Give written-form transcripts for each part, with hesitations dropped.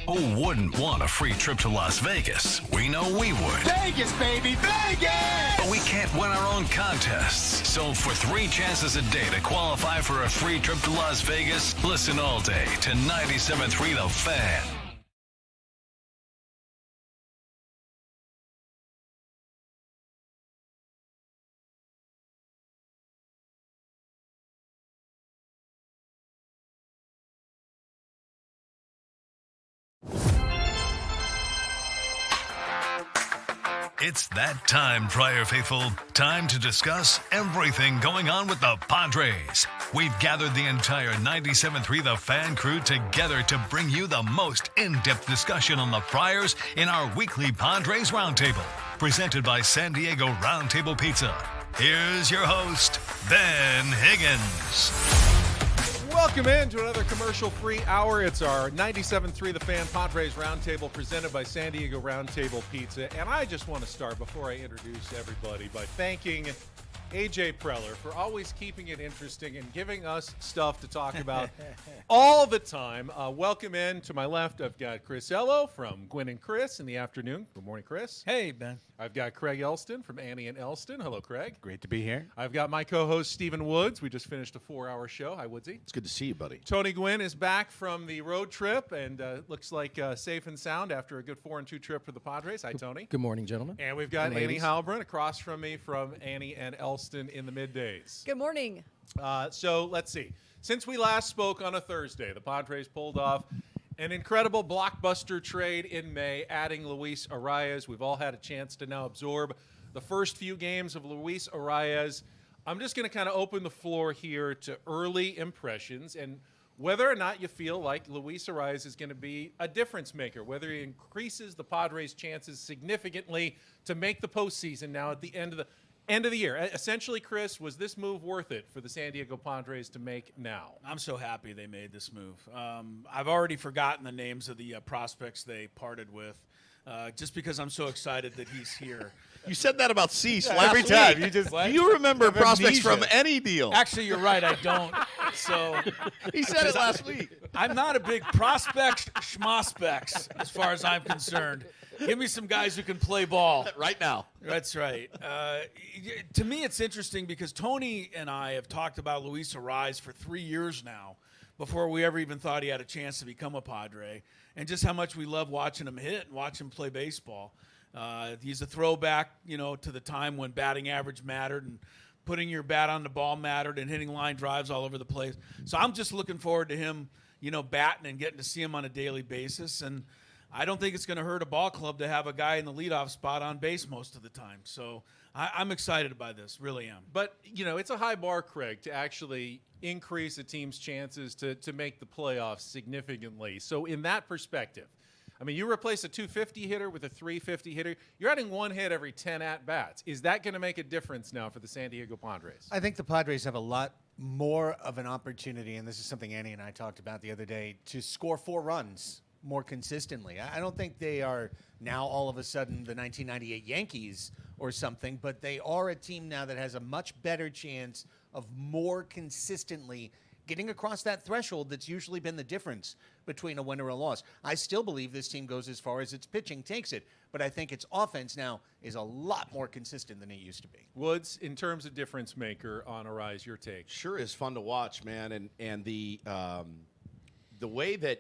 Who wouldn't want a free trip to Las Vegas? We know we would. Vegas, baby, Vegas! But we can't win our own contests. So for 3 chances a day to qualify for a free trip to Las Vegas, listen all day to 97.3 The Fan. It's that time, Prior Faithful. Time to discuss everything going on with the Padres. We've gathered the entire 97.3 The Fan crew together to bring you the most in-depth discussion on the Friars in our weekly Padres Roundtable, presented by San Diego Roundtable Pizza. Here's your host, Ben Higgins. Welcome in to another commercial-free hour. It's our 97.3 The Fan Padres Roundtable presented by San Diego Roundtable Pizza. And I just want to start, before I introduce everybody, by thanking AJ Preller for always keeping it interesting and giving us stuff to talk about all the time. Welcome in. To my left, I've got Chris Ello from Gwyn and Chris in the afternoon. Good morning, Chris. Hey, Ben. I've got Craig Elston from Annie and Elston. Hello, Craig. Great to be here. I've got my co-host, Stephen Woods. We just finished a 4-hour show. Hi, Woodsy. It's good to see you, buddy. Tony Gwyn is back from the road trip and looks like safe and sound after a good 4-2 trip for the Padres. Hi, Tony. Good morning, gentlemen. And we've got And Annie ladies. Halbron across from me from Annie and Elston in the middays. Good morning. So let's see. Since we last spoke on a Thursday, the Padres pulled off an incredible blockbuster trade in May, adding Luis Arraez. We've all had a chance to now absorb the first few games of Luis Arraez. I'm just going to kind of open the floor here to early impressions and whether or not you feel like Luis Arraez is going to be a difference maker, whether he increases the Padres' chances significantly to make the postseason now at the end of the year. Essentially, Chris, was this move worth it for the San Diego Padres to make now? I'm so happy they made this move. I've already forgotten the names of the prospects they parted with, just because I'm so excited that he's here. You said that about Cease last every week. time. You just- What? You remember Have prospects amnesia. from any deal. Actually, you're right. I don't. So He said it last week. I'm not a big prospect schmospects as far as I'm concerned. Give me some guys who can play ball. Right now. That's right. To me, it's interesting because Tony and I have talked about Luis Arraez for 3 years now, before we ever even thought he had a chance to become a Padre, and just how much we love watching him hit and watch him play baseball. He's a throwback, to the time when batting average mattered and putting your bat on the ball mattered and hitting line drives all over the place. So I'm just looking forward to him, batting and getting to see him on a daily basis. And I don't think it's going to hurt a ball club to have a guy in the leadoff spot on base most of the time. So I'm excited by this, really am. But, it's a high bar, Craig, to actually increase a team's chances to make the playoffs significantly. So in that perspective, you replace a 250 hitter with a 350 hitter. You're adding 1 hit every 10 at-bats. Is that going to make a difference now for the San Diego Padres? I think the Padres have a lot more of an opportunity, and this is something Annie and I talked about the other day, to score 4 runs more consistently. I don't think they are now all of a sudden the 1998 Yankees or something, but they are a team now that has a much better chance of more consistently getting across that threshold that's usually been the difference between a win or a loss. I still believe this team goes as far as its pitching takes it, but I think its offense now is a lot more consistent than it used to be. Woods, in terms of difference maker on Arraez, your take? Sure is fun to watch, man, and the way that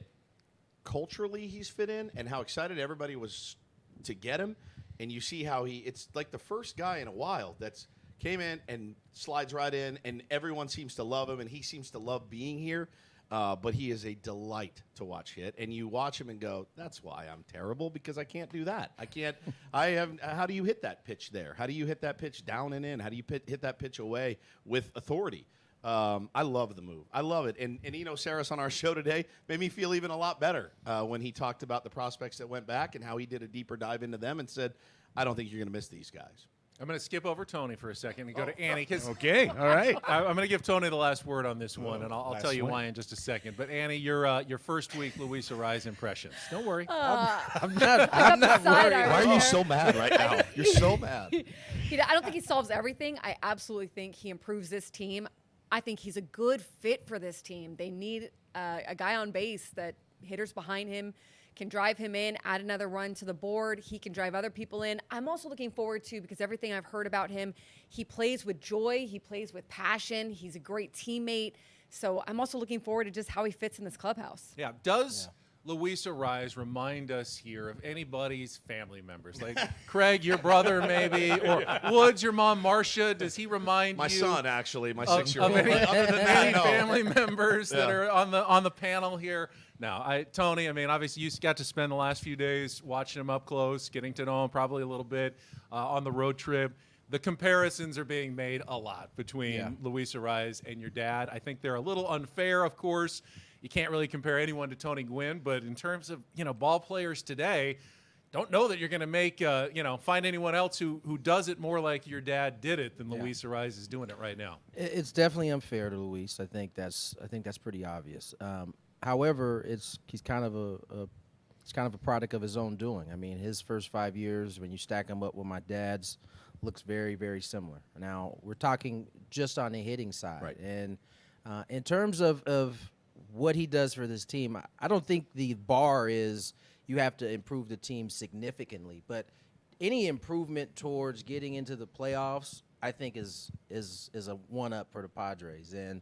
culturally he's fit in and how excited everybody was to get him, and you see how it's like the first guy in a while that's came in and slides right in, and everyone seems to love him, and he seems to love being here. But he is a delight to watch hit, and you watch him and go, "That's why I'm terrible, because I can't do that. I can't. How do you hit that pitch there? How do you hit that pitch down and in? How do you hit that pitch away with authority?" I love the move. I love it. And Saris on our show today made me feel even a lot better when he talked about the prospects that went back and how he did a deeper dive into them and said, "I don't think you're going to miss these guys." I'm going to skip over Tony for a second and go to Annie. Okay, all right. I'm going to give Tony the last word on this one, and I'll last tell you word. why in just a second. But Annie, your first week Luis Arraez impressions. Don't worry. I'm not side worried. art Why are there. you so mad right now? You're so mad. I don't think he solves everything. I absolutely think he improves this team. I think he's a good fit for this team. They need a guy on base that hitters behind him can drive him in, add another run to the board. He can drive other people in. I'm also looking forward to, because everything I've heard about him, he plays with joy. He plays with passion. He's a great teammate. So I'm also looking forward to just how he fits in this clubhouse. Yeah. Does Luis Arraez remind us here of anybody's family members? Like Craig, your brother, maybe, or Woods, your mom, Marcia. Does he remind My you? son, actually, my of 6-year-old. any, Other than that, any no. family members that are on the panel here? No, Tony. I mean, obviously, you got to spend the last few days watching him up close, getting to know him probably a little bit on the road trip. The comparisons are being made a lot between Luis Arraez and your dad. I think they're a little unfair, of course. You can't really compare anyone to Tony Gwyn, but in terms of, ball players today, don't know that you're going to make, find anyone else who does it more like your dad did it than Luis Arraez is doing it right now. It's definitely unfair to Luis. I think that's pretty obvious. However, he's kind of a product of his own doing. I mean, his first 5 years, when you stack him up with my dad's, looks very, very similar. Now, we're talking just on the hitting side. Right. And in terms of what he does for this team, I don't think the bar is you have to improve the team significantly. But any improvement towards getting into the playoffs, I think is a one-up for the Padres. And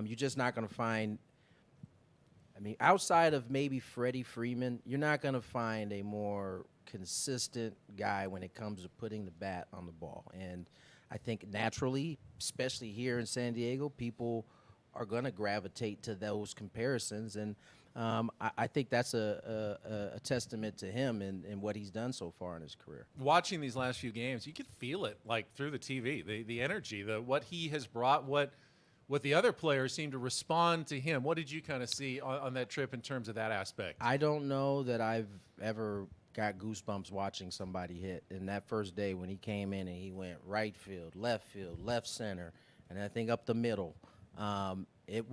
you're just not going to find – I mean, outside of maybe Freddie Freeman, you're not going to find a more consistent guy when it comes to putting the bat on the ball. And I think naturally, especially here in San Diego, people are going to gravitate to those comparisons. And I think that's a testament to him and what he's done so far in his career. Watching these last few games, you could feel it like through the TV, the energy, what he has brought, what the other players seem to respond to him. What did you kind of see on that trip in terms of that aspect? I don't know that I've ever got goosebumps watching somebody hit. In that first day when he came in and he went right field, left center, and I think up the middle, it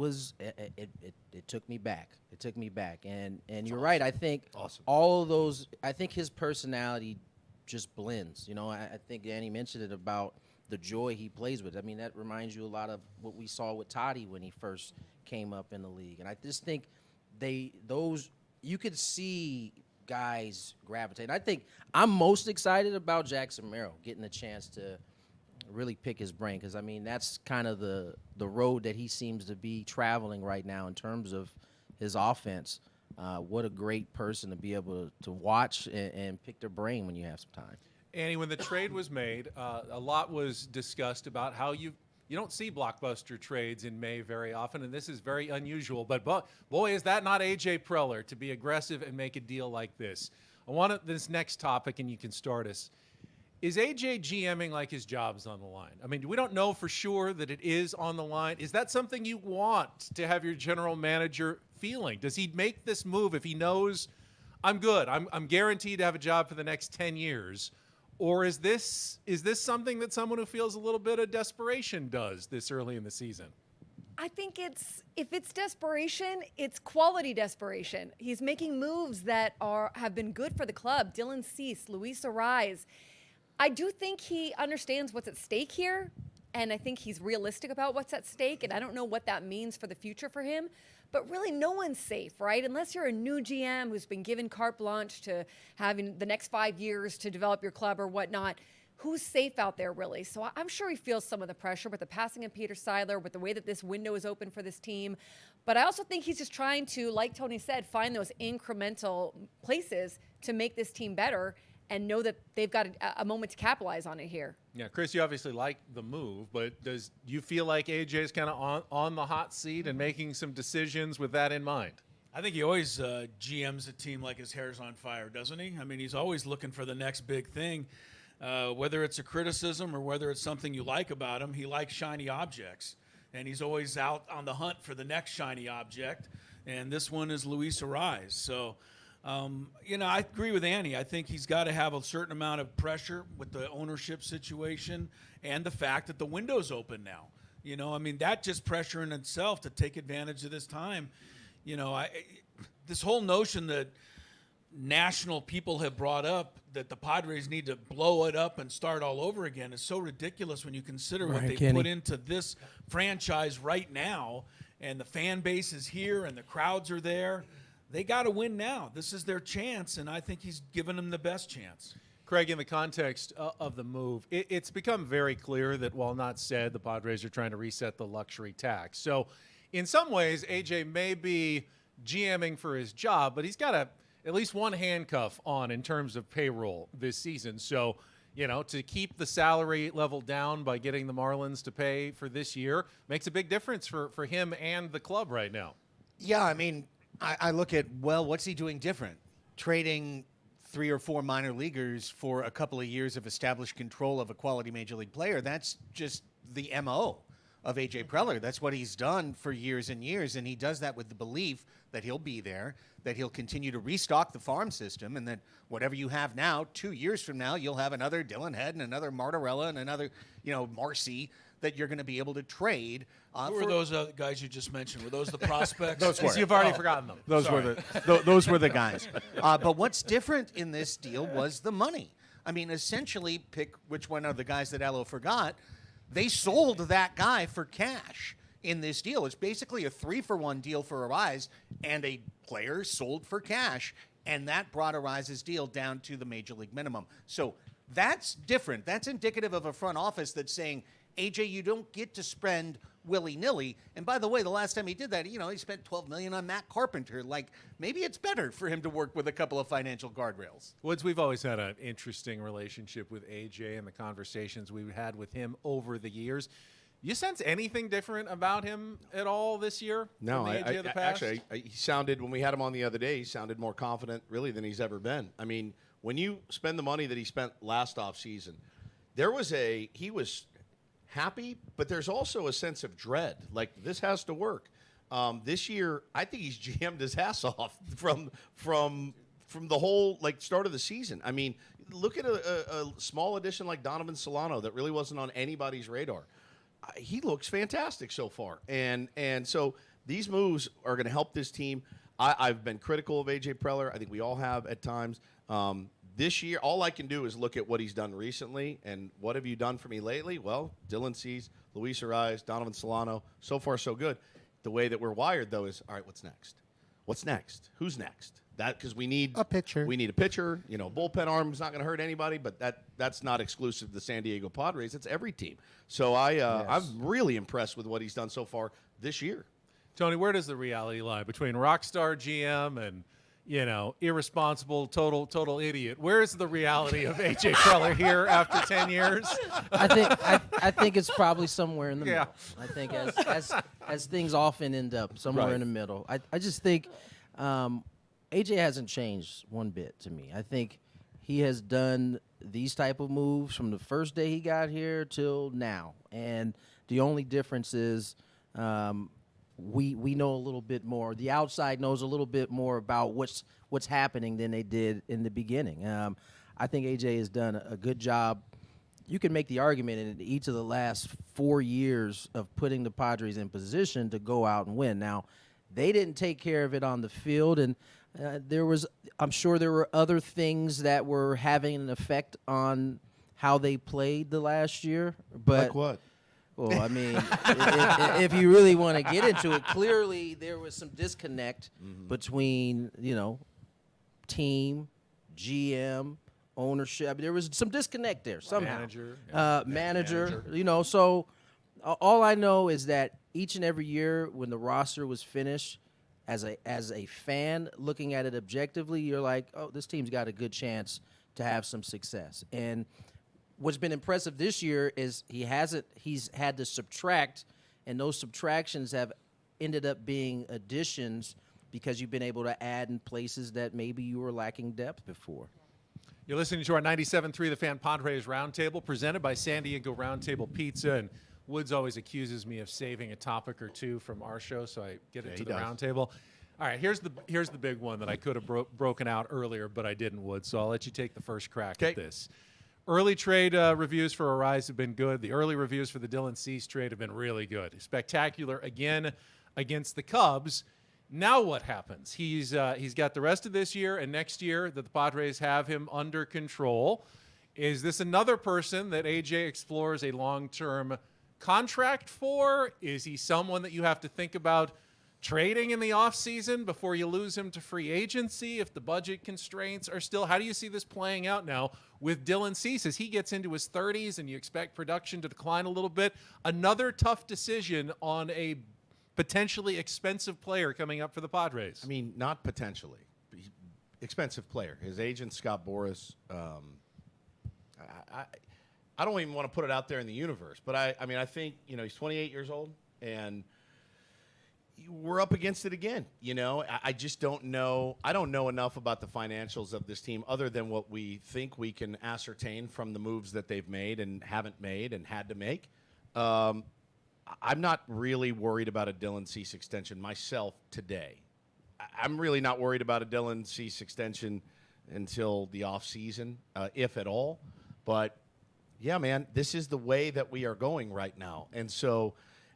took me back. It took me back. And you're right. I think all of those. I think his personality just blends. I think Danny mentioned it about the joy he plays with. I mean, that reminds you a lot of what we saw with Toddy when he first came up in the league. And I just think you could see guys gravitate. I think I'm most excited about Jackson Merrill getting a chance to really pick his brain, because, I mean, that's kind of the road that he seems to be traveling right now in terms of his offense. What a great person to be able to watch and pick their brain when you have some time. Annie, when the trade was made, a lot was discussed about how you don't see blockbuster trades in May very often, and this is very unusual. But boy, is that not A.J. Preller to be aggressive and make a deal like this. I want this next topic, and you can start us. Is A.J. GMing like his job's on the line? I mean, we don't know for sure that it is on the line. Is that something you want to have your general manager feeling? Does he make this move if he knows, I'm good, I'm guaranteed to have a job for the next 10 years? Or is this something that someone who feels a little bit of desperation does this early in the season? I think if it's desperation, it's quality desperation. He's making moves that have been good for the club. Dylan Cease, Luis Arraez. I do think he understands what's at stake here, and I think he's realistic about what's at stake, and I don't know what that means for the future for him. But really, no one's safe, right? Unless you're a new GM who's been given carte blanche to having the next 5 years to develop your club or whatnot. Who's safe out there, really? So I'm sure he feels some of the pressure with the passing of Peter Seidler, with the way that this window is open for this team. But I also think he's just trying to, like Tony said, find those incremental places to make this team better and know that they've got a moment to capitalize on it here. Yeah, Chris, you obviously like the move, but do you feel like AJ is kind of on the hot seat and making some decisions with that in mind? I think he always GMs a team like his hair's on fire, doesn't he? I mean, he's always looking for the next big thing. Whether it's a criticism or whether it's something you like about him, he likes shiny objects. And he's always out on the hunt for the next shiny object. And this one is Luis Arraez. So, I agree with Annie. I think he's got to have a certain amount of pressure with the ownership situation and the fact that the window's open now. That just pressure in itself to take advantage of this time. This whole notion that national people have brought up that the Padres need to blow it up and start all over again is so ridiculous when you consider what they put into this franchise right now, and the fan base is here and the crowds are there. they got to win now. This is their chance, and I think he's given them the best chance. Craig, in the context of the move, it's become very clear that while not said, the Padres are trying to reset the luxury tax. So in some ways, AJ may be GMing for his job, but he's got at least one handcuff on in terms of payroll this season. So, to keep the salary level down by getting the Marlins to pay for this year makes a big difference for him and the club right now. Yeah, I mean, I look at, what's he doing different? Trading 3 or 4 minor leaguers for a couple of years of established control of a quality major league player. That's just the MO of AJ Preller. That's what he's done for years and years, and he does that with the belief that he'll be there, that he'll continue to restock the farm system, and that whatever you have now, 2 years from now, you'll have another Dylan Head and another Martorella and another, Marcy that you're going to be able to trade. Who were those guys you just mentioned? Were those the prospects? Those were. You've already forgotten them. Those were the guys. But what's different in this deal was the money. I mean, essentially, pick which one of the guys that Elo forgot. They sold that guy for cash in this deal. It's basically a 3-for-1 deal for Arraez and a player sold for cash, and that brought Arraez's deal down to the major league minimum. So that's different. That's indicative of a front office that's saying, AJ, you don't get to spend willy-nilly. And by the way, the last time he did that, he spent $12 million on Matt Carpenter. Like, maybe it's better for him to work with a couple of financial guardrails. Woods, we've always had an interesting relationship with AJ and the conversations we've had with him over the years. You sense anything different about him at all this year? No, from the AJ of the past? actually, he sounded, when we had him on the other day, he sounded more confident, really, than he's ever been. I mean, when you spend the money that he spent last offseason, he was happy, but there's also a sense of dread. Like, this has to work. This year, I think he's GM'd his ass off from the whole start of the season. I mean, look at a small addition like Donovan Solano that really wasn't on anybody's radar. He looks fantastic so far, and so these moves are going to help this team. I've been critical of AJ Preller. I think we all have at times. This year, all I can do is look at what he's done recently, and what have you done for me lately? Well, Dylan Cease, Luis Arraez, Donovan Solano, so far so good. The way that we're wired, though, is, all right, what's next? What's next? Who's next? Because we need a pitcher. We need a pitcher. Bullpen arm's not going to hurt anybody, but that's not exclusive to the San Diego Padres. It's every team. So I'm really impressed with what he's done so far this year. Tony, where does the reality lie between rockstar GM and irresponsible, total idiot? Where's the reality of AJ Preller here after 10 years? I think it's probably somewhere in the Yeah. middle. I think as things often end up somewhere in the middle. I just think AJ hasn't changed one bit to me. I think he has done these type of moves from the first day he got here till now, and the only difference is we know a little bit more. The outside knows a little bit more about what's happening than they did in the beginning. I think AJ has done a good job. You can make the argument in each of the last 4 years of putting the Padres in position to go out and win. Now, they didn't take care of it on the field, and I'm sure there were other things that were having an effect on how they played the last year. But Like what? Well, I mean, if you really want to get into it, clearly there was some disconnect between, team, GM, ownership. There was some disconnect there somehow. Manager. So all I know is that each and every year when the roster was finished, as a fan looking at it objectively, you're like, oh, this team's got a good chance to have some success. And what's been impressive this year is he's had to subtract, and those subtractions have ended up being additions because you've been able to add in places that maybe you were lacking depth before. You're listening to our 97.3 The Fan Padres Roundtable, presented by San Diego Roundtable Pizza. And Woods always accuses me of saving a topic or two from our show, so I get it to the Roundtable. All right, here's the big one that I could have broken out earlier, but I didn't, Woods. So I'll let you take the first crack at this. Early trade reviews for Arraez have been good. The early reviews for the Dylan Cease trade have been really good. Spectacular again against the Cubs. Now what happens? He's got the rest of this year and next year that the Padres have him under control. Is this another person that AJ explores a long-term contract for? Is he someone that you have to think about trading in the offseason before you lose him to free agency if the budget constraints are still? How do you see this playing out now with Dylan Cease as he gets into his 30s and you expect production to decline a little bit? Another tough decision on a potentially expensive player coming up for the Padres. I mean, not potentially. Expensive player. His agent, Scott Boras, I don't even want to put it out there in the universe, but I mean, I think, he's 28 years old, and we're up against it again. I just don't know. I don't know enough about the financials of this team other than what we think we can ascertain from the moves that they've made and haven't made and had to make. I'm not really worried about a Dylan Cease extension myself today. I'm really not worried about a Dylan Cease extension until the offseason, if at all. But, yeah, man, this is the way that we are going right now. And so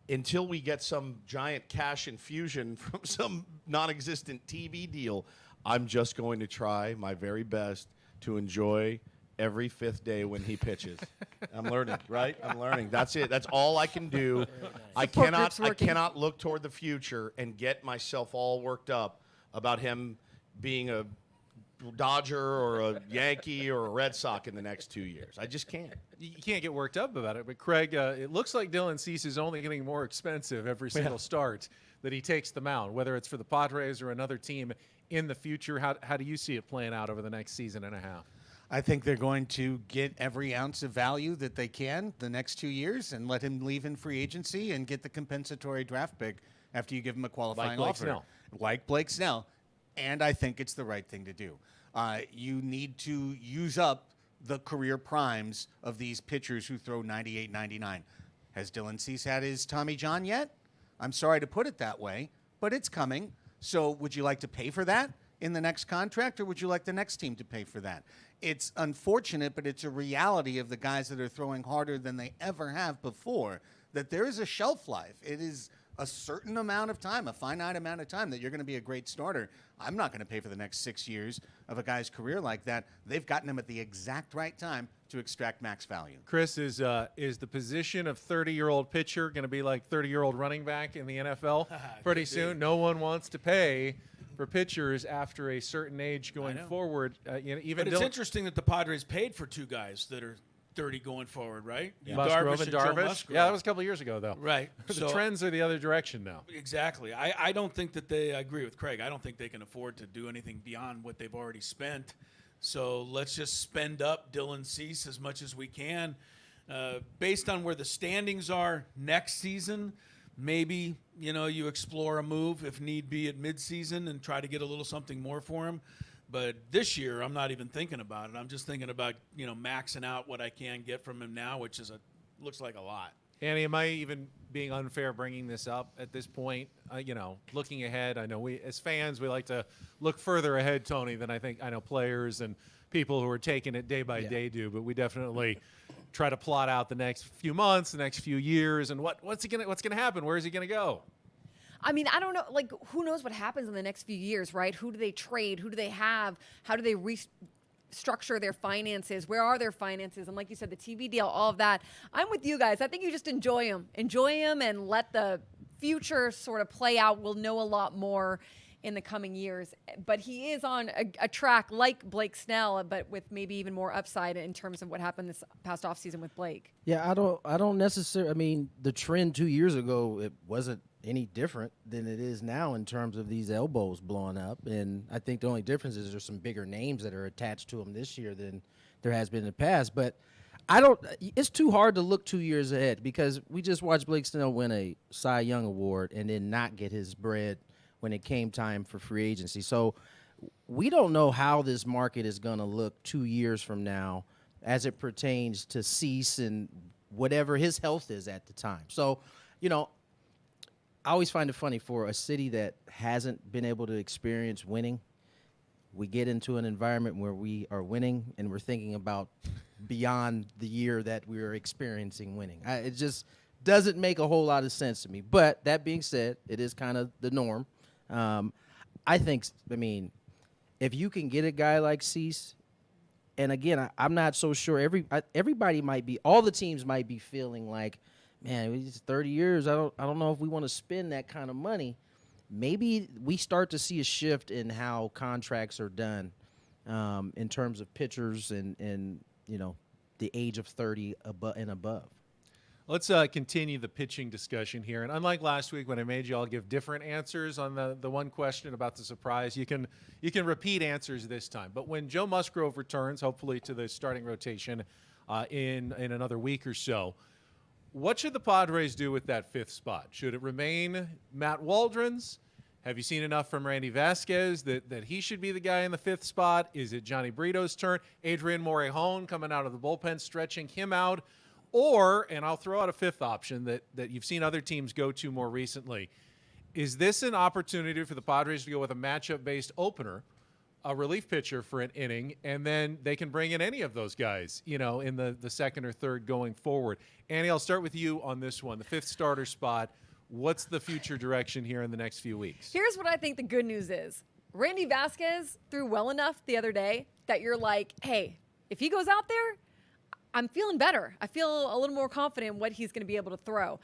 until we get some giant cash infusion from some non-existent TV deal, I'm just going to try my very best to enjoy every fifth day when he pitches. I'm learning, right? I'm learning. That's it. That's all I can do. I cannot look toward the future and get myself all worked up about him being a Dodger or a Yankee or a Red Sox in the next 2 years. I just can't. You can't get worked up about it. But, Craig, it looks like Dylan Cease is only getting more expensive every single start that he takes the mound, whether it's for the Padres or another team in the future. How do you see it playing out over the next season and a half? I think they're going to get every ounce of value that they can the next 2 years and let him leave in free agency and get the compensatory draft pick after you give him a qualifying offer. Like Blake Snell. And I think it's the right thing to do. You need to use up the career primes of these pitchers who throw 98, 99. Has Dylan Cease had his Tommy John yet? I'm sorry to put it that way, but it's coming. So would you like to pay for that in the next contract, or would you like the next team to pay for that? It's unfortunate, but it's a reality of the guys that are throwing harder than they ever have before, that there is a shelf life. It is a certain amount of time, a finite amount of time that you're going to be a great starter. I'm not going to pay for the next 6 years of a guy's career like that. They've gotten him at the exact right time to extract max value. Chris, is the position of 30-year-old pitcher going to be like 30-year-old running back in the NFL pretty soon? No one wants to pay for pitchers after a certain age going forward. But it's interesting that the Padres paid for two guys that are 30 going forward, right? Yeah. Musgrove and Darvish. Yeah, that was a couple of years ago, though. Right. The trends are the other direction now. Exactly. I don't think that I agree with Craig. I don't think they can afford to do anything beyond what they've already spent. So let's just spend up Dylan Cease as much as we can. Based on where the standings are next season, maybe, you explore a move if need be at midseason and try to get a little something more for him. But this year, I'm not even thinking about it. I'm just thinking about, maxing out what I can get from him now, which is looks like a lot. Annie, am I even being unfair bringing this up at this point? Looking ahead, I know we, as fans, we like to look further ahead, Tony, than I know players and people who are taking it day by day do. But we definitely try to plot out the next few months, the next few years, and what's gonna happen? Where is he gonna go? I mean, I don't know. Like, who knows what happens in the next few years, right? Who do they trade? Who do they have? How do they restructure their finances? Where are their finances? And like you said, the TV deal, all of that. I'm with you guys. I think you just enjoy them. Enjoy them and let the future sort of play out. We'll know a lot more in the coming years. But he is on a track like Blake Snell, but with maybe even more upside in terms of what happened this past offseason with Blake. Yeah, I don't necessarily. I mean, the trend 2 years ago, it wasn't any different than it is now in terms of these elbows blowing up. And I think the only difference is there's some bigger names that are attached to them this year than there has been in the past. But it's too hard to look 2 years ahead because we just watched Blake Snell win a Cy Young Award and then not get his bread when it came time for free agency. So we don't know how this market is going to look 2 years from now as it pertains to Cease and whatever his health is at the time. So, I always find it funny for a city that hasn't been able to experience winning. We get into an environment where we are winning and we're thinking about beyond the year that we are experiencing winning. It just doesn't make a whole lot of sense to me. But that being said, it is kind of the norm. I think, if you can get a guy like Cease, and again, I'm not so sure. Everybody might be, all the teams might be feeling like, man, it's 30 years. I don't know if we want to spend that kind of money. maybe we start to see a shift in how contracts are done in terms of pitchers and the age of 30 and above. Let's continue the pitching discussion here. And unlike last week when I made you all give different answers on the one question about the surprise, you can repeat answers this time. But when Joe Musgrove returns, hopefully to the starting rotation in another week or so, what should the Padres do with that fifth spot? Should it remain Matt Waldron's? Have you seen enough from Randy Vasquez that he should be the guy in the fifth spot? Is it Johnny Brito's turn? Adrien Morejon coming out of the bullpen, stretching him out? Or, and I'll throw out a fifth option that you've seen other teams go to more recently, is this an opportunity for the Padres to go with a matchup-based opener, a relief pitcher for an inning, and then they can bring in any of those guys, in the second or third going forward? Annie, I'll start with you on this one, the fifth starter spot. What's the future direction here in the next few weeks? Here's what I think the good news is. Randy Vasquez threw well enough the other day that you're like, hey, if he goes out there, I'm feeling better. I feel a little more confident in what he's going to be able to throw.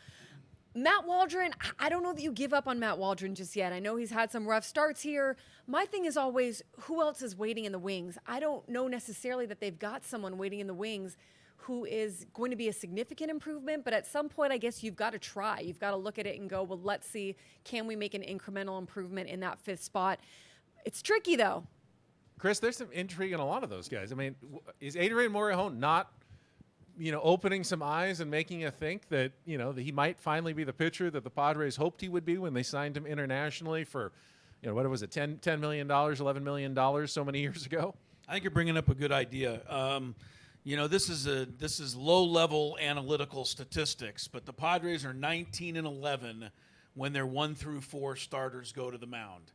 Matt Waldron, I don't know that you give up on Matt Waldron just yet. I know he's had some rough starts here. My thing is always, who else is waiting in the wings? I don't know necessarily that they've got someone waiting in the wings who is going to be a significant improvement, but at some point, I guess you've got to try. You've got to look at it and go, well, let's see, can we make an incremental improvement in that fifth spot? It's tricky, though. Chris, there's some intrigue in a lot of those guys. I mean, is Adrien Morejon not opening some eyes and making you think that, that he might finally be the pitcher that the Padres hoped he would be when they signed him internationally for, what was it, $10 million, $11 million so many years ago? I think you're bringing up a good idea. This is low-level analytical statistics, but the Padres are 19-11 when their 1 through 4 starters go to the mound.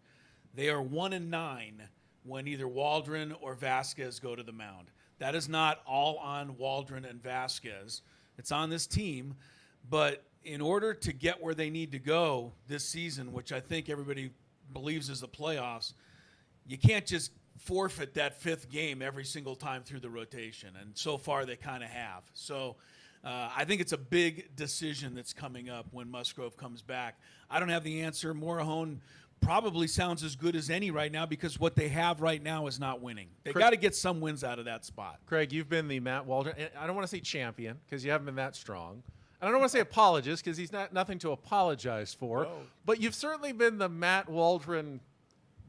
They are 1-9 when either Waldron or Vasquez go to the mound. That is not all on Waldron and Vasquez. It's on this team. But in order to get where they need to go this season, which I think everybody believes is the playoffs, you can't just forfeit that fifth game every single time through the rotation. And so far they kind of have. So I think it's a big decision that's coming up when Musgrove comes back. I don't have the answer. Morejon probably sounds as good as any right now because what they have right now is not winning. They got to get some wins out of that spot. Craig, you've been the Matt Waldron. I don't want to say champion because you haven't been that strong. I don't want to say apologist because he's nothing to apologize for. No. But you've certainly been the Matt Waldron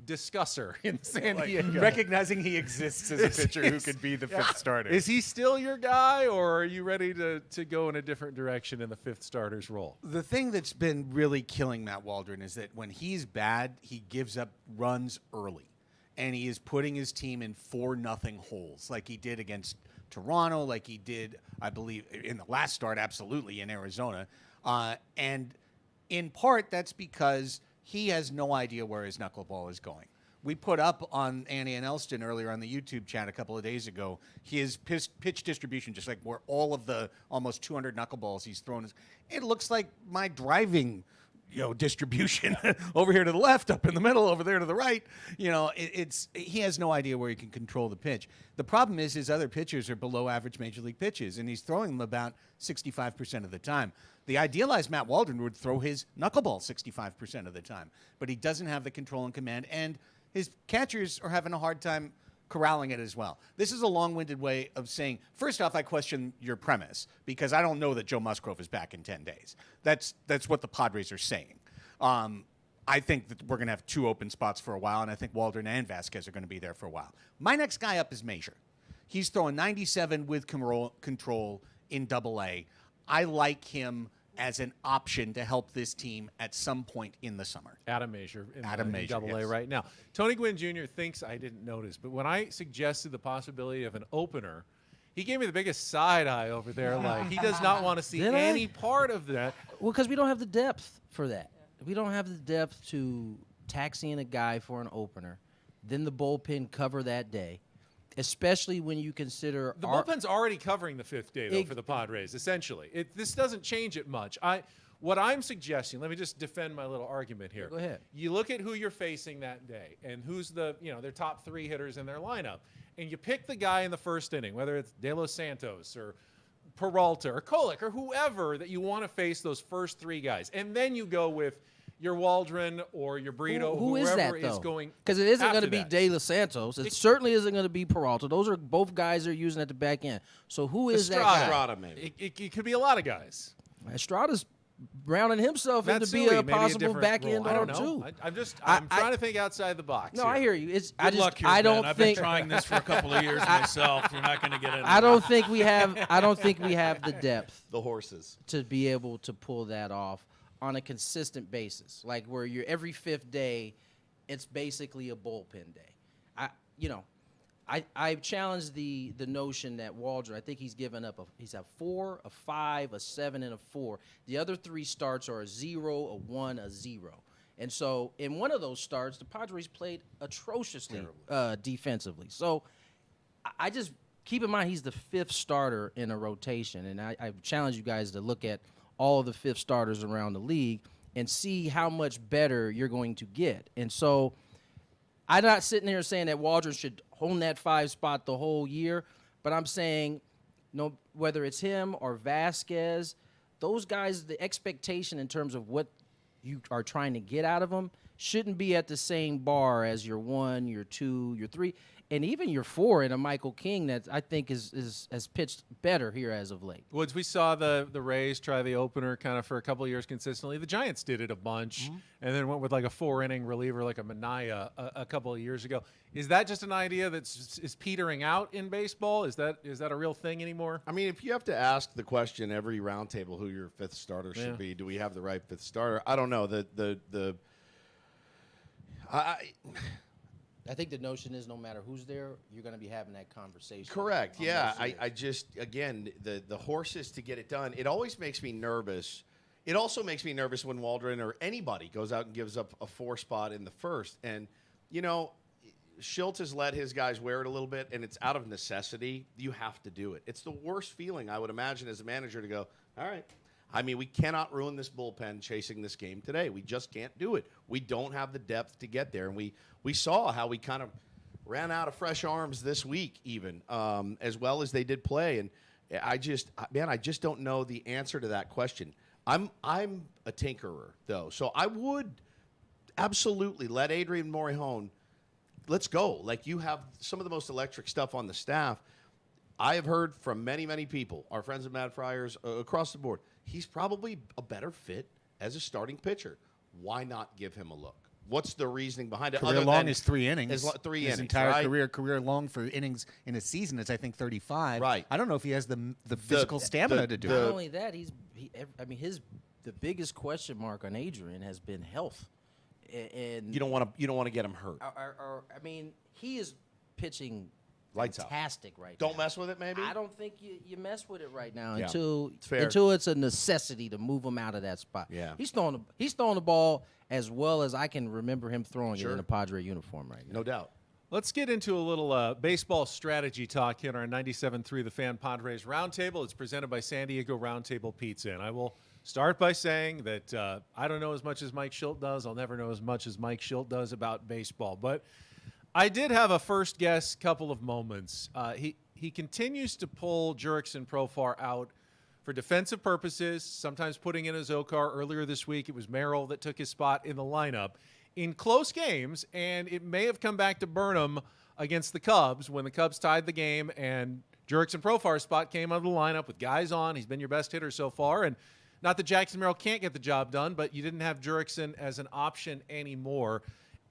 discusser in San Diego. Recognizing he exists as a pitcher who could be the fifth starter. Is he still your guy, or are you ready to go in a different direction in the fifth starter's role? The thing that's been really killing Matt Waldron is that when he's bad, he gives up runs early. And he is putting his team in 4-0 holes like he did against Toronto, like he did, I believe, in the last start, absolutely, in Arizona. And in part, that's because he has no idea where his knuckleball is going. We put up on Annie and Elston earlier on the YouTube chat a couple of days ago his pitch distribution, just like where all of the almost 200 knuckleballs he's thrown. It looks like my driving distribution over here to the left, up in the middle, over there to the right. He has no idea where he can control the pitch. The problem is his other pitchers are below average major league pitches, and he's throwing them about 65% of the time. The idealized Matt Waldron would throw his knuckleball 65% of the time, but he doesn't have the control and command, and his catchers are having a hard time corralling it as well. This is a long-winded way of saying, first off, I question your premise because I don't know that Joe Musgrove is back in 10 days. That's what the Padres are saying. I think that we're going to have 2 open spots for a while, and I think Waldron and Vasquez are going to be there for a while. My next guy up is Major. He's throwing 97 with control in Double-A. I like him as an option to help this team at some point in the summer. Adam Major in Double-A yes. right now. Tony Gwyn Jr. thinks I didn't notice, but when I suggested the possibility of an opener, he gave me the biggest side eye over there. Like he does not want to see any part of that. Well, because we don't have the depth for that. We don't have the depth to taxi in a guy for an opener, then the bullpen cover that day. Especially when you consider the bullpen's already covering the fifth day though for the Padres. Essentially, this doesn't change it much. What I'm suggesting. Let me just defend my little argument here. Go ahead. You look at who you're facing that day and who's their top 3 hitters in their lineup, and you pick the guy in the first inning, whether it's De Los Santos or Peralta or Kolek or whoever that you want to face those first 3 guys, and then you go with your Waldron or your Brito, Who is that, whoever though? is going. Because it isn't going after to be that. De Los Santos. It certainly isn't going to be Peralta. Those are both guys they're using at the back end. So who is that guy? Estrada, maybe. It could be a lot of guys. Estrada's rounding himself into Matsui, be a maybe possible different back role. end I don't arm know. too. I'm trying to think outside the box. No, here. I hear you. Good luck here, I Ben. don't I've think been trying this for a couple of years myself. You're not going to get it. I don't think we have the depth The horses. to be able to pull that off on a consistent basis. Like where you're every fifth day, it's basically a bullpen day. I challenge the notion that Waldron, I think he's given up he's a 4, a 5, a 7, and a 4. The other 3 starts are a 0, a 1, a 0. And so in one of those starts, the Padres played atrociously defensively. So I just keep in mind he's the 5th starter in a rotation, and I challenge you guys to look at all of the 5th starters around the league and see how much better you're going to get. And so I'm not sitting here saying that Waldron should own that 5 spot the whole year, but I'm saying whether it's him or Vasquez, those guys, the expectation in terms of what you are trying to get out of them shouldn't be at the same bar as your 1, your 2, your 3, and even your 4 in a Michael King that I think has pitched better here as of late. Woods, we saw the Rays try the opener kind of for a couple of years consistently. The Giants did it a bunch and then went with like a 4-inning reliever like a Minaya a couple of years ago. Is that just an idea is petering out in baseball? Is that a real thing anymore? I mean, if you have to ask the question every roundtable who your 5th starter should be, do we have the right 5th starter? I don't know. I think the notion is no matter who's there, you're going to be having that conversation. Correct. Yeah. I just, again, the horses to get it done, it always makes me nervous. It also makes me nervous when Waldron or anybody goes out and gives up a 4 spot in the 1st. And, Schultz has let his guys wear it a little bit, and it's out of necessity. You have to do it. It's the worst feeling, I would imagine, as a manager to go, all right. I mean, we cannot ruin this bullpen chasing this game today. We just can't do it. We don't have the depth to get there. And we saw how we kind of ran out of fresh arms this week even, as well as they did play. And I just don't know the answer to that question. I'm a tinkerer, though. So I would absolutely let Adrien Morejon, let's go. Like, you have some of the most electric stuff on the staff. I have heard from many, many people, our friends at Mad Friars, across the board, he's probably a better fit as a starting pitcher. Why not give him a look? What's the reasoning behind it? Career long is 3 innings. 3 His innings, entire right? career long for innings in a season is, I think, 35. Right. I don't know if he has the physical stamina to do Not it. only that, the biggest question mark on Adrien has been health. And You don't want to get him hurt. he is pitching Lights out. fantastic right now. Don't mess with it, maybe? I don't think you mess with it right now Yeah, until it's fair. it's a necessity to move him out of that spot. Yeah. He's throwing the ball as well as I can remember him throwing Sure. it in a Padre uniform right now. No doubt. Let's get into a little baseball strategy talk here on our 97.3 The Fan Padres Roundtable. It's presented by San Diego Roundtable Pizza. And I will start by saying that I don't know as much as Mike Schilt does. I'll never know as much as Mike Schilt does about baseball. But I did have a first guess couple of moments. He continues to pull Jurickson Profar out for defensive purposes, sometimes putting in a Zokar. Earlier this week, it was Merrill that took his spot in the lineup in close games, and it may have come back to burn him against the Cubs when the Cubs tied the game and Jurickson Profar's spot came out of the lineup with guys on. He's been your best hitter so far, and not that Jackson Merrill can't get the job done, but you didn't have Jurickson as an option anymore.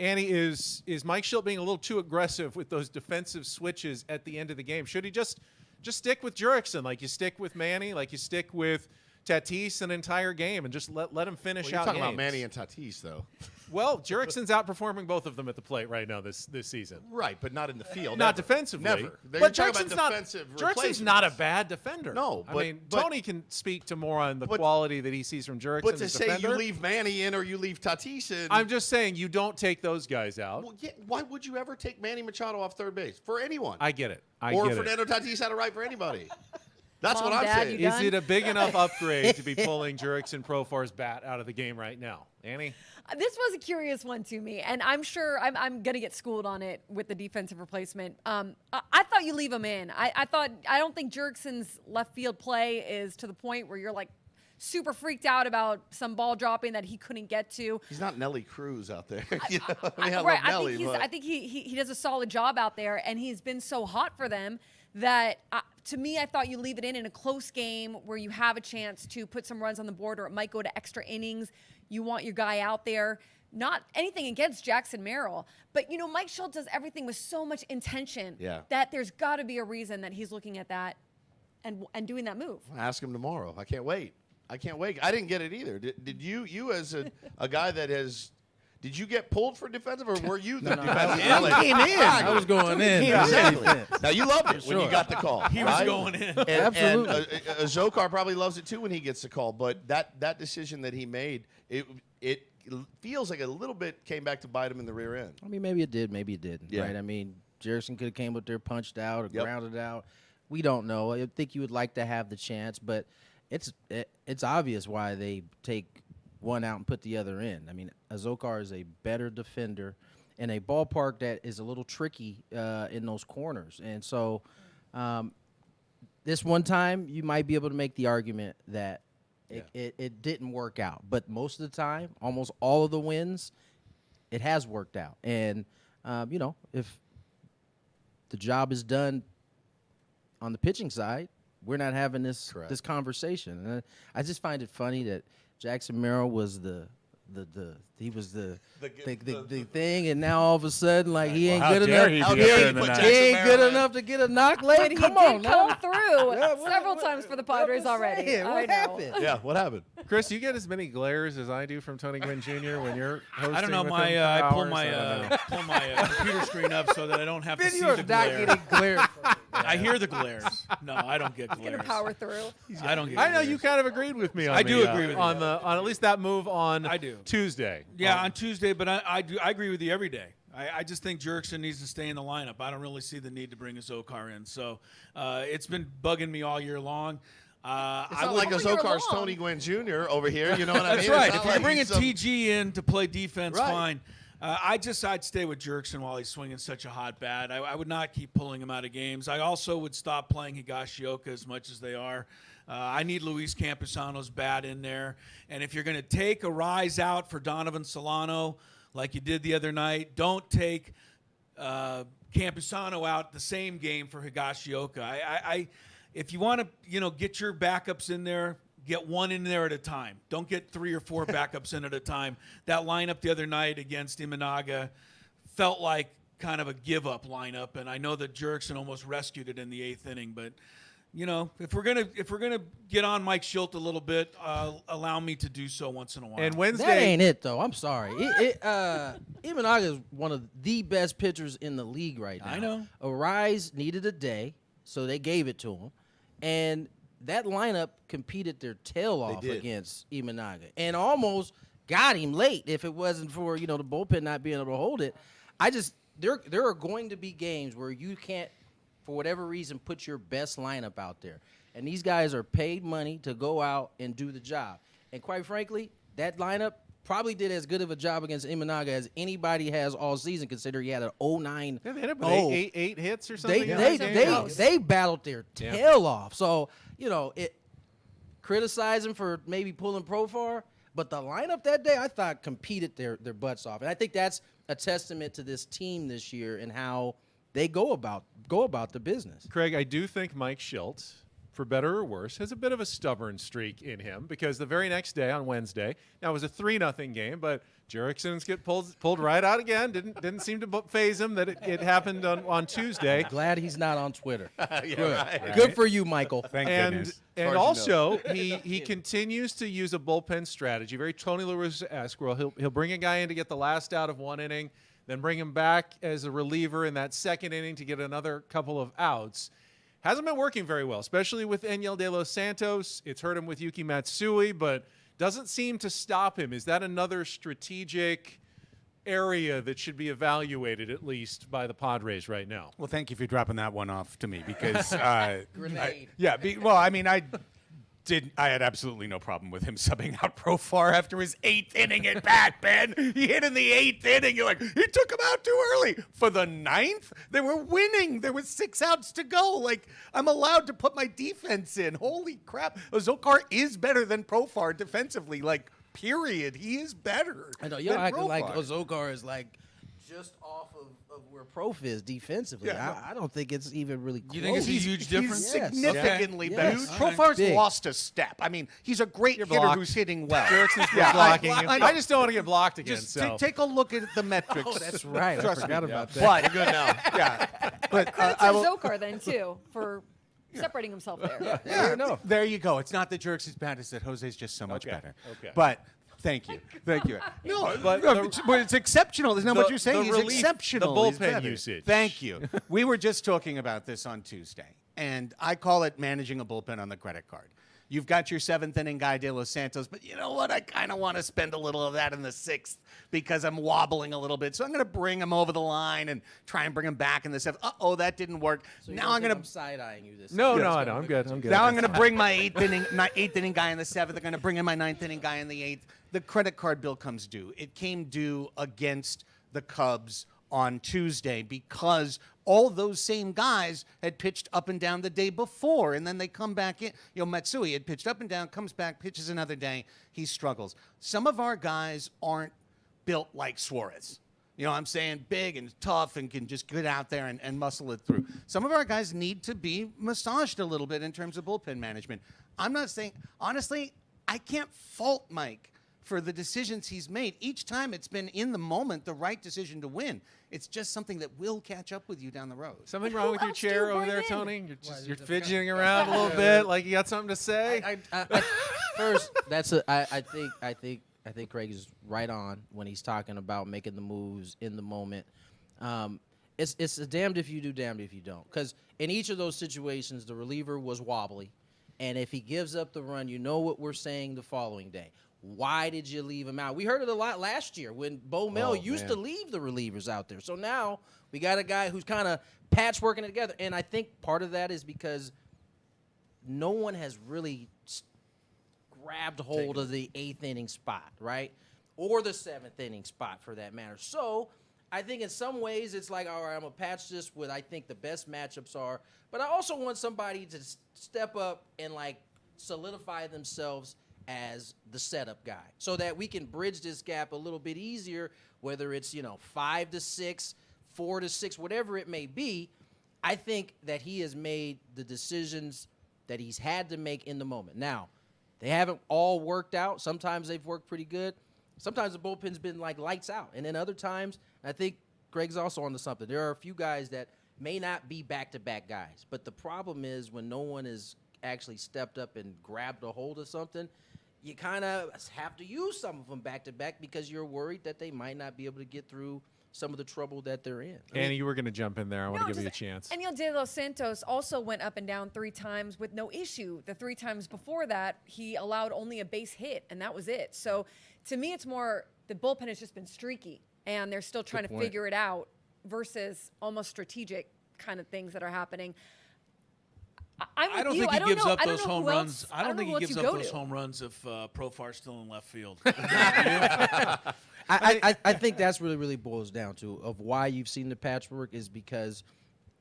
Annie, is Mike Schilt being a little too aggressive with those defensive switches at the end of the game? Should he just stick with Jurickson like you stick with Manny, like you stick with Tatis an entire game, and just let him finish You're out talking games? about Manny and Tatis, though. Well, Jurickson's outperforming both of them at the plate right now this season. Right, but not in the field. Not Never. defensively. Never. But You're talking Jurickson's about defensive Jurickson's not a bad defender. No, I but- mean, but- Tony can speak to more on the but- quality that he sees from Jurickson But to as a say defender. you leave Manny in or you leave Tatis in. I'm just saying you don't take those guys out. Well, yeah, why would you ever take Manny Machado off third base? For anyone. I get it. or get it. Fernando Tatis out of right for anybody. That's Mom, what I'm Dad, saying. you Is done? it a big enough upgrade to be pulling Jurickson Profar's bat out of the game right now? Annie? This was a curious one to me, and I'm sure I'm going to get schooled on it with the defensive replacement. I thought you leave him in. I don't think Jurickson's left field play is to the point where you're like super freaked out about some ball dropping that he couldn't get to. He's not Nelly Cruz out there. You know? I mean, I Right. love Nelly, but I think he does a solid job out there, and he's been so hot for them that to me, I thought you leave it in a close game where you have a chance to put some runs on the board, or it might go to extra innings. You want your guy out there. Not anything against Jackson Merrill, but Mike Schultz does everything with so much intention that there's got to be a reason that he's looking at that and doing that move. I'll ask him tomorrow. I can't wait. I didn't get it either. Did you as a guy that has? Did you get pulled for defensive, or were you the defensive? I came in. I was going in. Exactly. Now you loved it when you got the call. He was going in. Absolutely. And Zokar probably loves it too when he gets the call. But that decision that he made, it feels like a little bit came back to bite him in the rear end. I mean, maybe it did, maybe it didn't. Yeah. Right? I mean, Jerison could have came up there, punched out, or grounded out. We don't know. I think you would like to have the chance, but it's obvious why they take one out and put the other in. I mean, Zokar is a better defender in a ballpark that is a little tricky in those corners. And so this one time you might be able to make the argument that it didn't work out. But most of the time, almost all of the wins, it has worked out. And, if the job is done on the pitching side, we're not having this conversation. And I just find it funny that Jackson Merrill was the thing, and now all of a sudden, like, he ain't good enough. He ain't good enough to get a knock late. But he did come through several times for the Padres already. What happened? Yeah, what happened? Chris, you get as many glares as I do from Tony Gwyn Jr. when you're hosting. I don't know. with My him for I pull hours. my computer screen up so that I don't have to see You're the not glare. getting glare. I hear the glares. No, I don't get glares. Gonna power through. I don't get. I know glares. you kind of agreed with me. On I the, do agree with you. on at least that move on I do. Tuesday. Yeah, on Tuesday, but I agree with you every day. I just think Jurickson needs to stay in the lineup. I don't really see the need to bring a Zokar in. So it's been bugging me all year long. It's not like a Zokar's Tony Gwyn Jr. over here. You know what I mean? That's right. It's If not you're like bringing he's some- TG in to play defense, Right. fine. I'd stay with Jurickson while he's swinging such a hot bat. I would not keep pulling him out of games. I also would stop playing Higashioka as much as they are. I need Luis Campusano's bat in there. And if you're going to take Arraez out for Donovan Solano, like you did the other night, don't take Campusano out the same game for Higashioka. If you want to, get your backups in there, get one in there at a time. Don't get 3 or 4 backups in at a time. That lineup the other night against Imanaga felt like kind of a give-up lineup, and I know that Jurickson almost rescued it in the 8th inning. But if we're gonna get on Mike Schilt a little bit, allow me to do so once in a while. And Wednesday, That ain't it, though. I'm sorry. Imanaga is one of the best pitchers in the league right now. I know. Arraez needed a day, so they gave it to him. And that lineup competed their tail off against Imanaga and almost got him late if it wasn't for, the bullpen not being able to hold it. There are going to be games where you can't, for whatever reason, put your best lineup out there. And these guys are paid money to go out and do the job. And quite frankly, that lineup probably did as good of a job against Imanaga as anybody has all season, considering he had an 0-9. they had about eight hits or something. They battled their tail off. So, criticize him for maybe pulling Profar, but the lineup that day I thought competed their butts off. And I think that's a testament to this team this year and how they go about the business. Craig, I do think Mike Schilt, for better or worse, has a bit of a stubborn streak in him because the very next day on Wednesday, now it was a 3-0 game, but Jurickson's get pulled right out again. Didn't seem to phase him that it happened on Tuesday. Glad he's not on Twitter. Right. Good for you, Michael. Thank goodness. And also he continues to use a bullpen strategy, very Tony La Russa-esque, where he'll bring a guy in to get the last out of one inning, then bring him back as a reliever in that second inning to get another couple of outs. Hasn't been working very well, especially with Enyel De Los Santos. It's hurt him with Yuki Matsui, but doesn't seem to stop him. Is that another strategic area that should be evaluated, at least, by the Padres right now? Well, thank you for dropping that one off to me because Grenade. I had absolutely no problem with him subbing out Profar after his 8th inning at bat, Ben. He hit in the 8th inning. You're like, he took him out too early. For the 9th, they were winning. There was 6 outs to go. Like, I'm allowed to put my defense in. Holy crap. Zokar is better than Profar defensively. Like, period. He is better. I know y'all than acting like Profar. Ozokar is like just off of where Prof is defensively. Yeah, I don't think it's even really close. You think it's a huge difference? He's Yes. significantly Okay. better. Yes. Profar's Big. lost a step. I mean, he's a great hitter blocked. who's hitting well. Jerkson's Yeah, blocking you. I know. I just don't want to get blocked again. Just so. take a look at the metrics. Oh, that's right. I Trust forgot me. about that. But Good now. yeah, but Credit I to will. Zokar then too for separating himself there. Yeah, there you go. It's not that Jerks is bad. It's that Jose's just so much Okay, better. okay. But thank you. No, But but it's exceptional. Isn't that what you're saying? the He's relief, exceptional. the He's bullpen better. usage. Thank you. We were just talking about this on Tuesday, and I call it managing a bullpen on the credit card. You've got your 7th inning guy, De Los Santos, but you know what? I kind of want to spend a little of that in the 6th because I'm wobbling a little bit. So I'm going to bring him over the line and try and bring him back in the 7th. Uh-oh, that didn't work. So you Now don't I'm think going to side-eyeing you this. No, time. no, I know. I'm good. I'm good. now I'm going to bring my 8th inning guy in the 7th. I'm going to bring in my 9th inning guy in the 8th. The credit card bill comes due. It came due against the Cubs on Tuesday because all those same guys had pitched up and down the day before, and then they come back in. Matsui had pitched up and down, comes back, pitches another day. He struggles. Some of our guys aren't built like Suarez. You know what I'm saying? Big and tough and can just get out there and muscle it through. Some of our guys need to be massaged a little bit in terms of bullpen management. I'm not saying, honestly, I can't fault Mike for the decisions he's made. Each time it's been in the moment the right decision to win. It's just something that will catch up with you down the road. Something wrong with your else do you chair over bring there, in? Tony? You're fidgeting around a little bit, like you got something to say. First, I think Craig is right on when he's talking about making the moves in the moment. It's a damned if you do, damned if you don't. Because in each of those situations, the reliever was wobbly, and if he gives up the run, you know what we're saying the following day. Why did you leave him out? We heard it a lot last year when Bo Mel used to leave the relievers out there. So now we got a guy who's kind of patchworking it together. And I think part of that is because no one has really grabbed hold of the 8th inning spot, right? Or the 7th inning spot for that matter. So I think in some ways it's like, all right, I'm going to patch this with I think the best matchups are. But I also want somebody to step up and like solidify themselves as the setup guy so that we can bridge this gap a little bit easier, whether it's, 5 to 6, 4 to 6, whatever it may be. I think that he has made the decisions that he's had to make in the moment. Now, they haven't all worked out. Sometimes they've worked pretty good. Sometimes the bullpen's been like lights out. And then other times, I think Greg's also onto something. There are a few guys that may not be back-to-back guys. But the problem is when no one has actually stepped up and grabbed a hold of something, you kind of have to use some of them back-to-back because you're worried that they might not be able to get through some of the trouble that they're in. Annie, you were going to jump in there. I want to No, give you a just- chance. And De Los Santos also went up and down 3 times with no issue. The 3 times before that, he allowed only a base hit, and that was it. So to me, it's more the bullpen has just been streaky, and they're still trying to figure it out versus almost strategic kind of things that are happening. I don't think he gives up those home runs. I don't think he gives up those home runs if Profar's still in left field. I think that's really boils down to of why you've seen the patchwork is because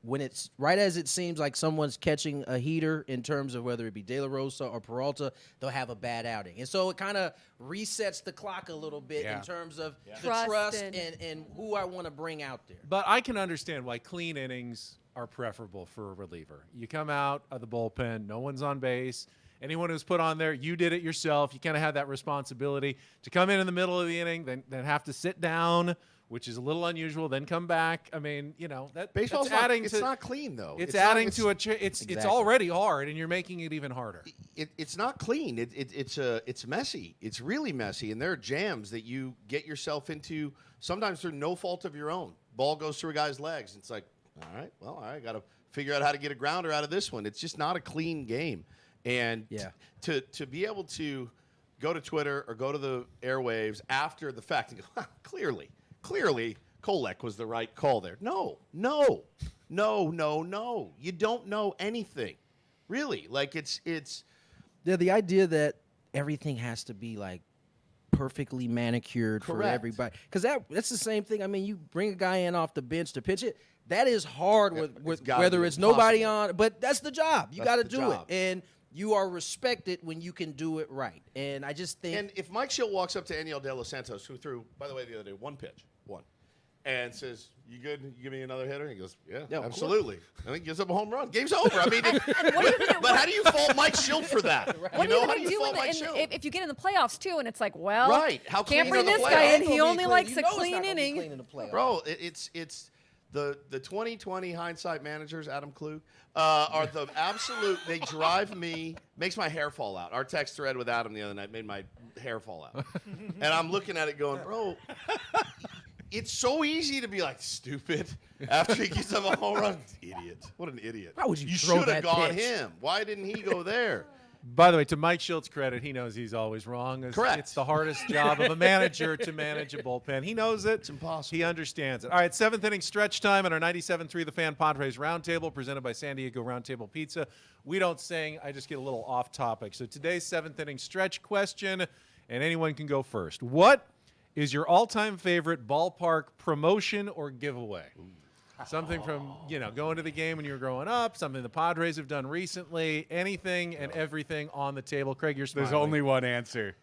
when it's right as it seems like someone's catching a heater in terms of whether it be De La Rosa or Peralta, they'll have a bad outing. And so it kind of resets the clock a little bit in terms of the trust and who I want to bring out there. But I can understand why clean innings are preferable for a reliever. You come out of the bullpen, no one's on base. Anyone who's put on there, you did it yourself. You kind of have that responsibility to come in the middle of the inning, then have to sit down, which is a little unusual, then come back. I mean, Baseball's that's adding it's not clean though. It's not- adding to it's already hard, and you're making it even harder. It's not clean. It's messy. It's really messy, and there are jams that you get yourself into sometimes through no fault of your own. Ball goes through a guy's legs. It's like, all right, got to figure out how to get a grounder out of this one. It's just not a clean game, and to be able to go to Twitter or go to the airwaves after the fact and go, clearly, Kolek was the right call there. No. You don't know anything. Really. Like it's the idea that everything has to be like perfectly manicured for Correct. everybody, because that's the same thing. I mean, you bring a guy in off the bench to pitch it. That is hard with gotta whether be it's nobody impossible. on, but that's the job. You That's got to the do job. it, and you are respected when you can do it right. And I just think, And if Mike Schill walks up to Aniel De Los Santos, who threw, by the way, the other day, one pitch, and says, "You good? You give me another hitter?" He goes, "Yeah, Yeah, of absolutely." And he gives up a home run. Game's over. I mean, And what are you gonna, but how do you fault Mike Schill for that? what You are know, you how going do to you do fault Mike Schill? if you get in the playoffs too? And it's like, well, Right. How can't clean bring are the this playoffs? guy in. It's He gonna be only clean. likes You a know it's clean not gonna be inning. clean in the playoffs. Bro, it's the 2020 hindsight managers, Adam Klug, are the absolute. They drive me, makes my hair fall out. Our text thread with Adam the other night made my hair fall out, and I'm looking at it going, bro. It's so easy to be like stupid after he gets up a home run. Idiot! What an idiot! Why would you You throw should have that gone pitch? him. Why didn't he go there? By the way, to Mike Schildt's credit, he knows he's always wrong. Correct. It's the hardest job of a manager to manage a bullpen. He knows it. It's impossible. He understands it. All right, seventh inning stretch time on our 97.3 The Fan Padres Roundtable, presented by San Diego Roundtable Pizza. We don't sing. I just get a little off topic. So today's seventh inning stretch question, and anyone can go first. What is your all-time favorite ballpark promotion or giveaway? Something from, going to the game when you were growing up, something the Padres have done recently, anything and everything on the table. Craig, you're smiling. There's only one answer.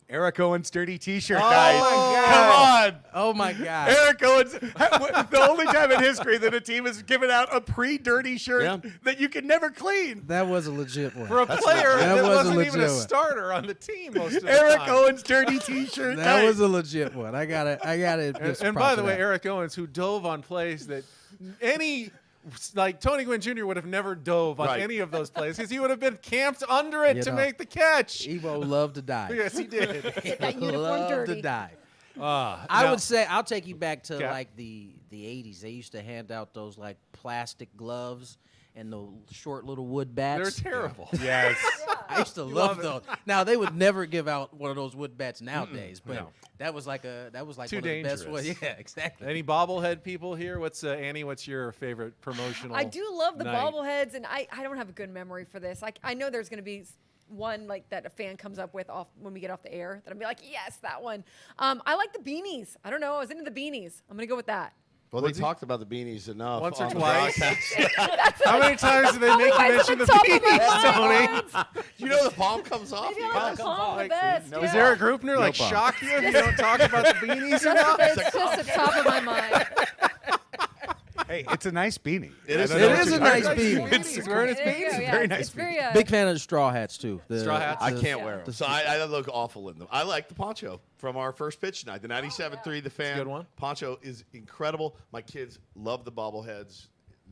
Eric Owens' dirty T-shirt, Oh, guys. my Come on. oh my God. Eric Owens, the only time in history that a team has given out a pre-dirty shirt that you can never clean. That was a legit one. For a player That that was a wasn't even a legit one. starter on the team most of the Eric time. Owens' dirty T-shirt. That night. was a legit one. I got it. And by the way, Eric Owens, who dove on plays that Tony Gwyn Jr. would have never dove on Right. any of those plays because he would have been camped under it You to know. make the catch. Evo loved to die. Yes, he did. That uniform Loved dirty. to die. I I would say I'll take you back to Okay. like the 80s. They used to hand out those like plastic gloves and the short little wood bats. They're terrible. Yes. I used to love those. Now they would never give out one of those wood bats nowadays, but no. that was like Too one of the best dangerous. ones. Yeah, exactly. Any bobblehead people here? What's Annie? What's your favorite promotional? I do love the night? bobbleheads, and I don't have a good memory for this. I know there's going to be one like that a fan comes up with off when we get off the air that I'll be like, yes, that one. I like the beanies. I don't know. I was into the beanies. I'm going to go with that. Well, they talked about the beanies enough. Once or on the twice. broadcast. How many times do they make you Otherwise, mention at the the top of my beanies, Tony? You know the palm comes off. Maybe I like the palm the best. Is Eric Grupner like problem. shock you if you don't talk about the beanies enough? It's just at the top of my mind. Hey, it's a nice beanie. It is I a don't know It what is a you're nice talking beanie. about. It's wearing his There you beanie. go, It's a yeah. very It's nice very, beanie. Big fan of the straw hats too. Straw hats? I can't Yeah. wear them, so I look awful in them. I like the poncho from our first pitch night, the 97.3 The Fan. good one. Poncho is incredible. My kids love the bobbleheads.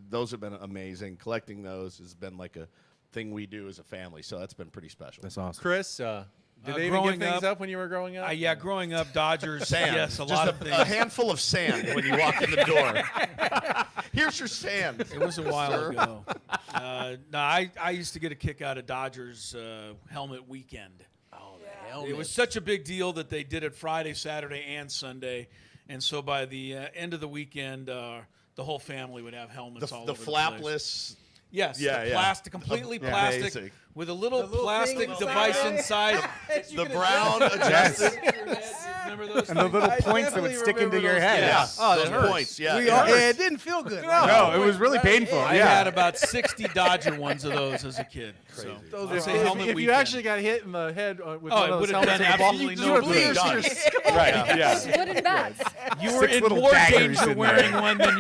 Those have been amazing. Collecting those has been like a thing we do as a family, so that's been pretty special. That's awesome. Chris, did they even growing give things up- up when you were growing up? Yeah, growing up, Dodgers. Sand. Yes, a Just lot of a things. handful of sand when you walk in the door. Here's your sand. It was a while sir. ago. No, I used to get a kick out of Dodgers helmet weekend. It was such a big deal that they did it Friday, Saturday, and Sunday. And so by the end of the weekend, the whole family would have helmets all The over the place. flapless. Yes, Yeah, the yeah. plastic, completely plastic, Amazing. with a little little plastic thing device inside. The brown adjusted. Remember those And the things? little I points that would definitely stick into remember your those head. Yeah. Oh, that those hurts. points. Yeah. Yeah, it didn't feel good. No, it was really painful. I Yeah. had about 60 Dodger ones of those as a kid. So. Those I'll are say crazy. helmet If you weekend. actually got hit in the head with Oh, one it of would those have helmets done in the ball, absolutely you no would have bleed. pierced your skull. Right. Yeah. Wooden bats. You were Six in little more daggers danger in wearing there. one than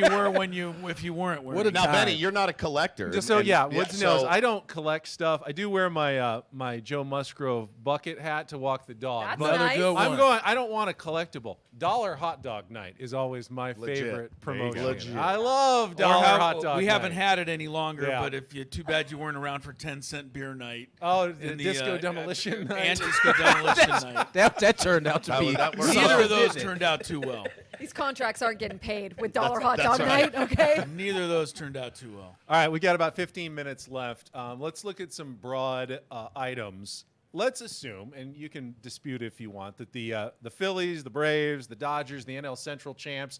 you were if you weren't wearing What a it. Now, time. Benny, you're not a collector. Just so Woods knows, so- I don't collect stuff. I do wear my my Joe Musgrove bucket hat to walk the dog. That's but nice. good I'm one. going. I don't want a collectible. Dollar hot dog night is always my Legit. favorite There you go. promotion. Legit. I love Or dollar how- hot dog. we night. haven't had it any longer, Yeah. but if you too bad you weren't around for 10-cent beer night. Oh, the in disco demolition night. and disco demolition night. That turned out to That be. was- that worked Neither out. of those turned out too well. These contracts aren't getting paid with dollar hot that's dog right. night, okay? Neither of those turned out too well. All right, we got about 15 minutes left. Let's look at some broad items. Let's assume, and you can dispute if you want, that the Phillies, the Braves, the Dodgers, the NL Central champs,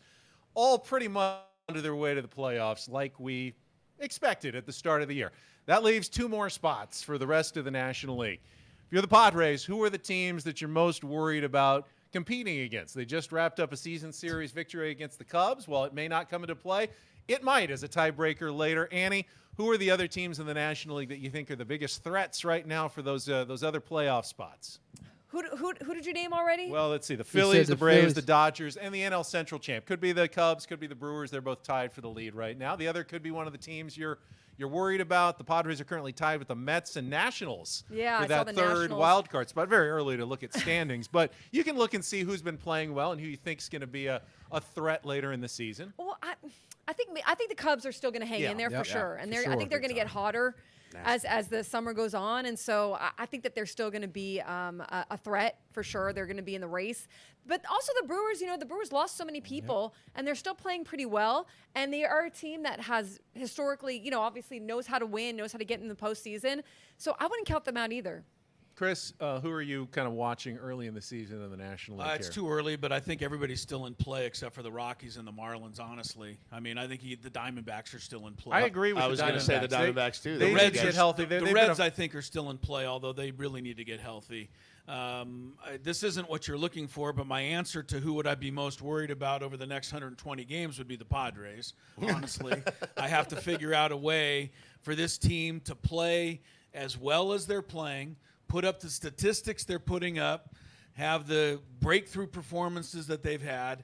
all pretty much under their way to the playoffs, like we expected at the start of the year. That leaves 2 more spots for the rest of the National League. If you're the Padres, who are the teams that you're most worried about competing against? They just wrapped up a season series victory against the Cubs. While it may not come into play, it might as a tiebreaker later. Annie, who are the other teams in the National League that you think are the biggest threats right now for those other playoff spots? Who did you name already? Well, let's see. The Phillies, the Braves, Phillies. the Dodgers, and the NL Central champ. Could be the Cubs, could be the Brewers. They're both tied for the lead right now. The other could be one of the teams you're worried about. The Padres are currently tied with the Mets and Nationals Yeah, for I saw that the third Nationals. wild card spot. Very early to look at standings, but you can look and see who's been playing well and who you think is going to be a threat later in the season. Well, I think the Cubs are still going to hang in there for sure, and I think they're going to get hotter as the summer goes on, and so I think that they're still going to be a threat for sure. They're going to be in the race, but also the Brewers. The Brewers lost so many people, and they're still playing pretty well, and they are a team that has historically, obviously knows how to win, knows how to get in the postseason. So I wouldn't count them out either. Chris, who are you kind of watching early in the season in the National League? It's too early, but I think everybody's still in play except for the Rockies and the Marlins, honestly. I mean, I think the Diamondbacks are still in play. I agree with I was going to say the Diamondbacks, too. They The need to get healthy. The Reds, I think, are still in play, although they really need to get healthy. This isn't what you're looking for, but my answer to who would I be most worried about over the next 120 games would be the Padres, honestly. I have to figure out a way for this team to play as well as they're playing, put up the statistics they're putting up, have the breakthrough performances that they've had,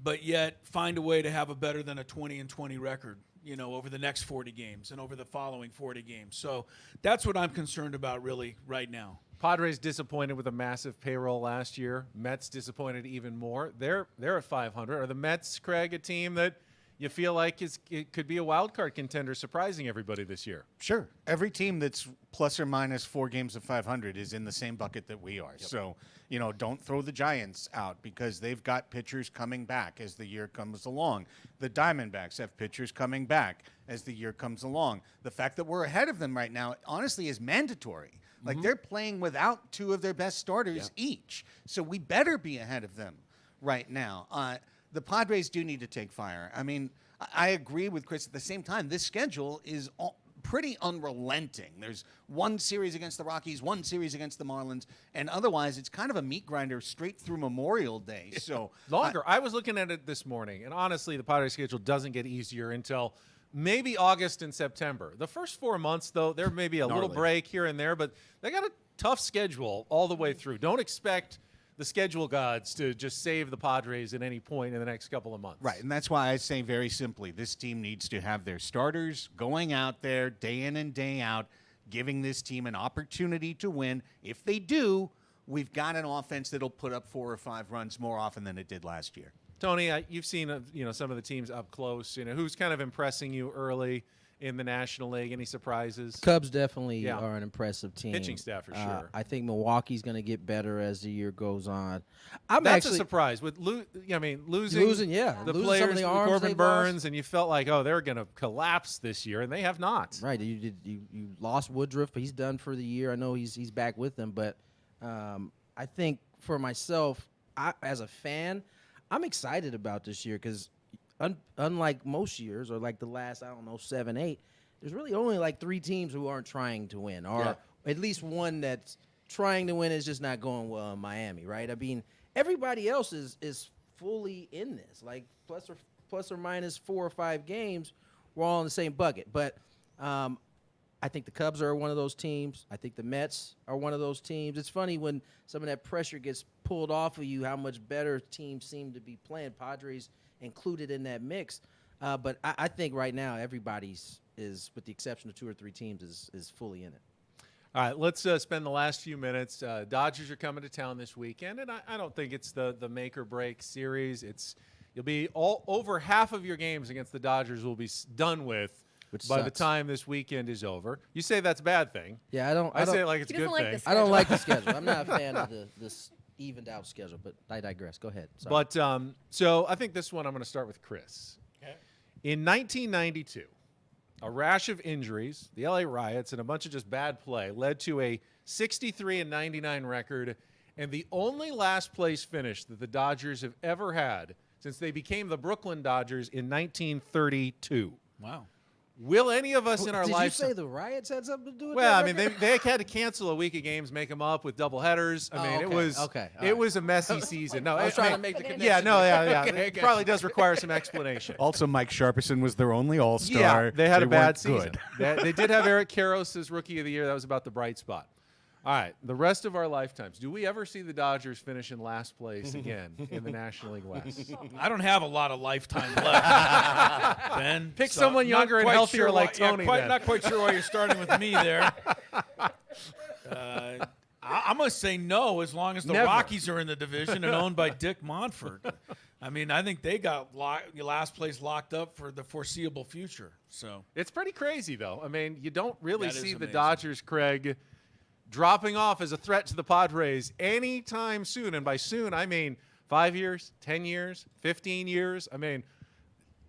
but yet find a way to have a better than a 20-20 record, over the next 40 games and over the following 40 games. So that's what I'm concerned about really right now. Padres disappointed with a massive payroll last year. Mets disappointed even more. They're at 500. Are the Mets, Craig, a team that you feel like it could be a wild card contender, surprising everybody this year? Sure. Every team that's plus or minus 4 games of 500 is in the same bucket that we are. Yep. So, don't throw the Giants out because they've got pitchers coming back as the year comes along. The Diamondbacks have pitchers coming back as the year comes along. The fact that we're ahead of them right now, honestly, is mandatory. Like, they're playing without 2 of their best starters each. So we better be ahead of them right now. The Padres do need to take fire. I mean, I agree with Chris. At the same time, this schedule is pretty unrelenting. There's 1 series against the Rockies, 1 series against the Marlins, and otherwise it's kind of a meat grinder straight through Memorial Day. So longer. I was looking at it this morning, and honestly, the Padres schedule doesn't get easier until maybe August and September. The first 4 months, though, there may be a little break here and there, but they got a tough schedule all the way through. Don't expect the schedule gods to just save the Padres at any point in the next couple of months. Right, and that's why I say very simply, this team needs to have their starters going out there day in and day out, giving this team an opportunity to win. If they do, we've got an offense that'll put up 4 or 5 runs more often than it did last year. Tony, you've seen some of the teams up close. Who's kind of impressing you early in the National League? Any surprises? Cubs definitely are an impressive team. Pitching staff for sure. I think Milwaukee's going to get better as the year goes on. That's a surprise with losing the losing players, some of the arms Corbin they've Burns, lost. And you felt like, they're going to collapse this year, and they have not. Right, you lost Woodruff, but he's done for the year. I know he's back with them, but I think for myself, as a fan, I'm excited about this year because unlike most years or like the last, 7, 8, there's really only like 3 teams who aren't trying to win, or at least one that's trying to win is just not going well in Miami, right? I mean, everybody else is fully in this, like plus or minus 4 or 5 games, we're all in the same bucket. But I think the Cubs are one of those teams. I think the Mets are one of those teams. It's funny when some of that pressure gets pulled off of you, how much better teams seem to be playing. Padres included in that mix. But I think right now everybody's is, with the exception of 2 or 3 teams, is fully in it. All right, let's spend the last few minutes. Dodgers are coming to town this weekend, and I don't think it's the make or break series. You'll be over half of your games against the Dodgers will be done with by the time this weekend is over. You say that's a bad thing. Yeah, I say it like it's a good like thing. the I don't like the schedule. I'm not a fan of this evened out schedule, but I digress. Go ahead. Sorry. But so I think this one I'm going to start with Chris. Okay. In 1992, a rash of injuries, the LA riots, and a bunch of just bad play led to a 63-99 record, and the only last place finish that the Dodgers have ever had since they became the Brooklyn Dodgers in 1932. Wow. Will any of us in our Did life? you say the riots had something to do with Well, that? I mean, they had to cancel a week of games, make them up with double headers. I mean, okay, okay, all it right. was a messy season. No, I was trying to make the connection. Yeah, no, yeah. Okay, It probably does require some explanation. Also, Mike Sharpison was their only All-Star. Yeah, they had a bad weren't season. good. They did have Eric Karros as Rookie of the Year. That was about the bright spot. All right, the rest of our lifetimes. Do we ever see the Dodgers finish in last place again in the National League West? I don't have a lot of lifetime left, Ben. Pick someone not younger and quite healthier sure like why- Tony, Yeah, then. not quite sure why you're starting with me there. I'm going to say no as long as the Never. Rockies are in the division and owned by Dick Monfort. I mean, I think they got last place locked up for the foreseeable future. So It's pretty crazy, though. I mean, you don't really That is see the amazing. Dodgers, Craig, dropping off as a threat to the Padres anytime soon. And by soon, I mean 5 years, 10 years, 15 years. I mean,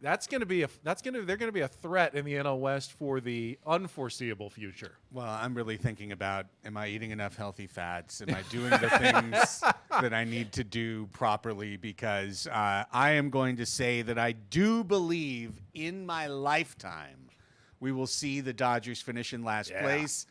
they're going to be a threat in the NL West for the unforeseeable future. Well, I'm really thinking about, am I eating enough healthy fats? Am I doing the things that I need to do properly? Because I am going to say that I do believe in my lifetime we will see the Dodgers finish in last place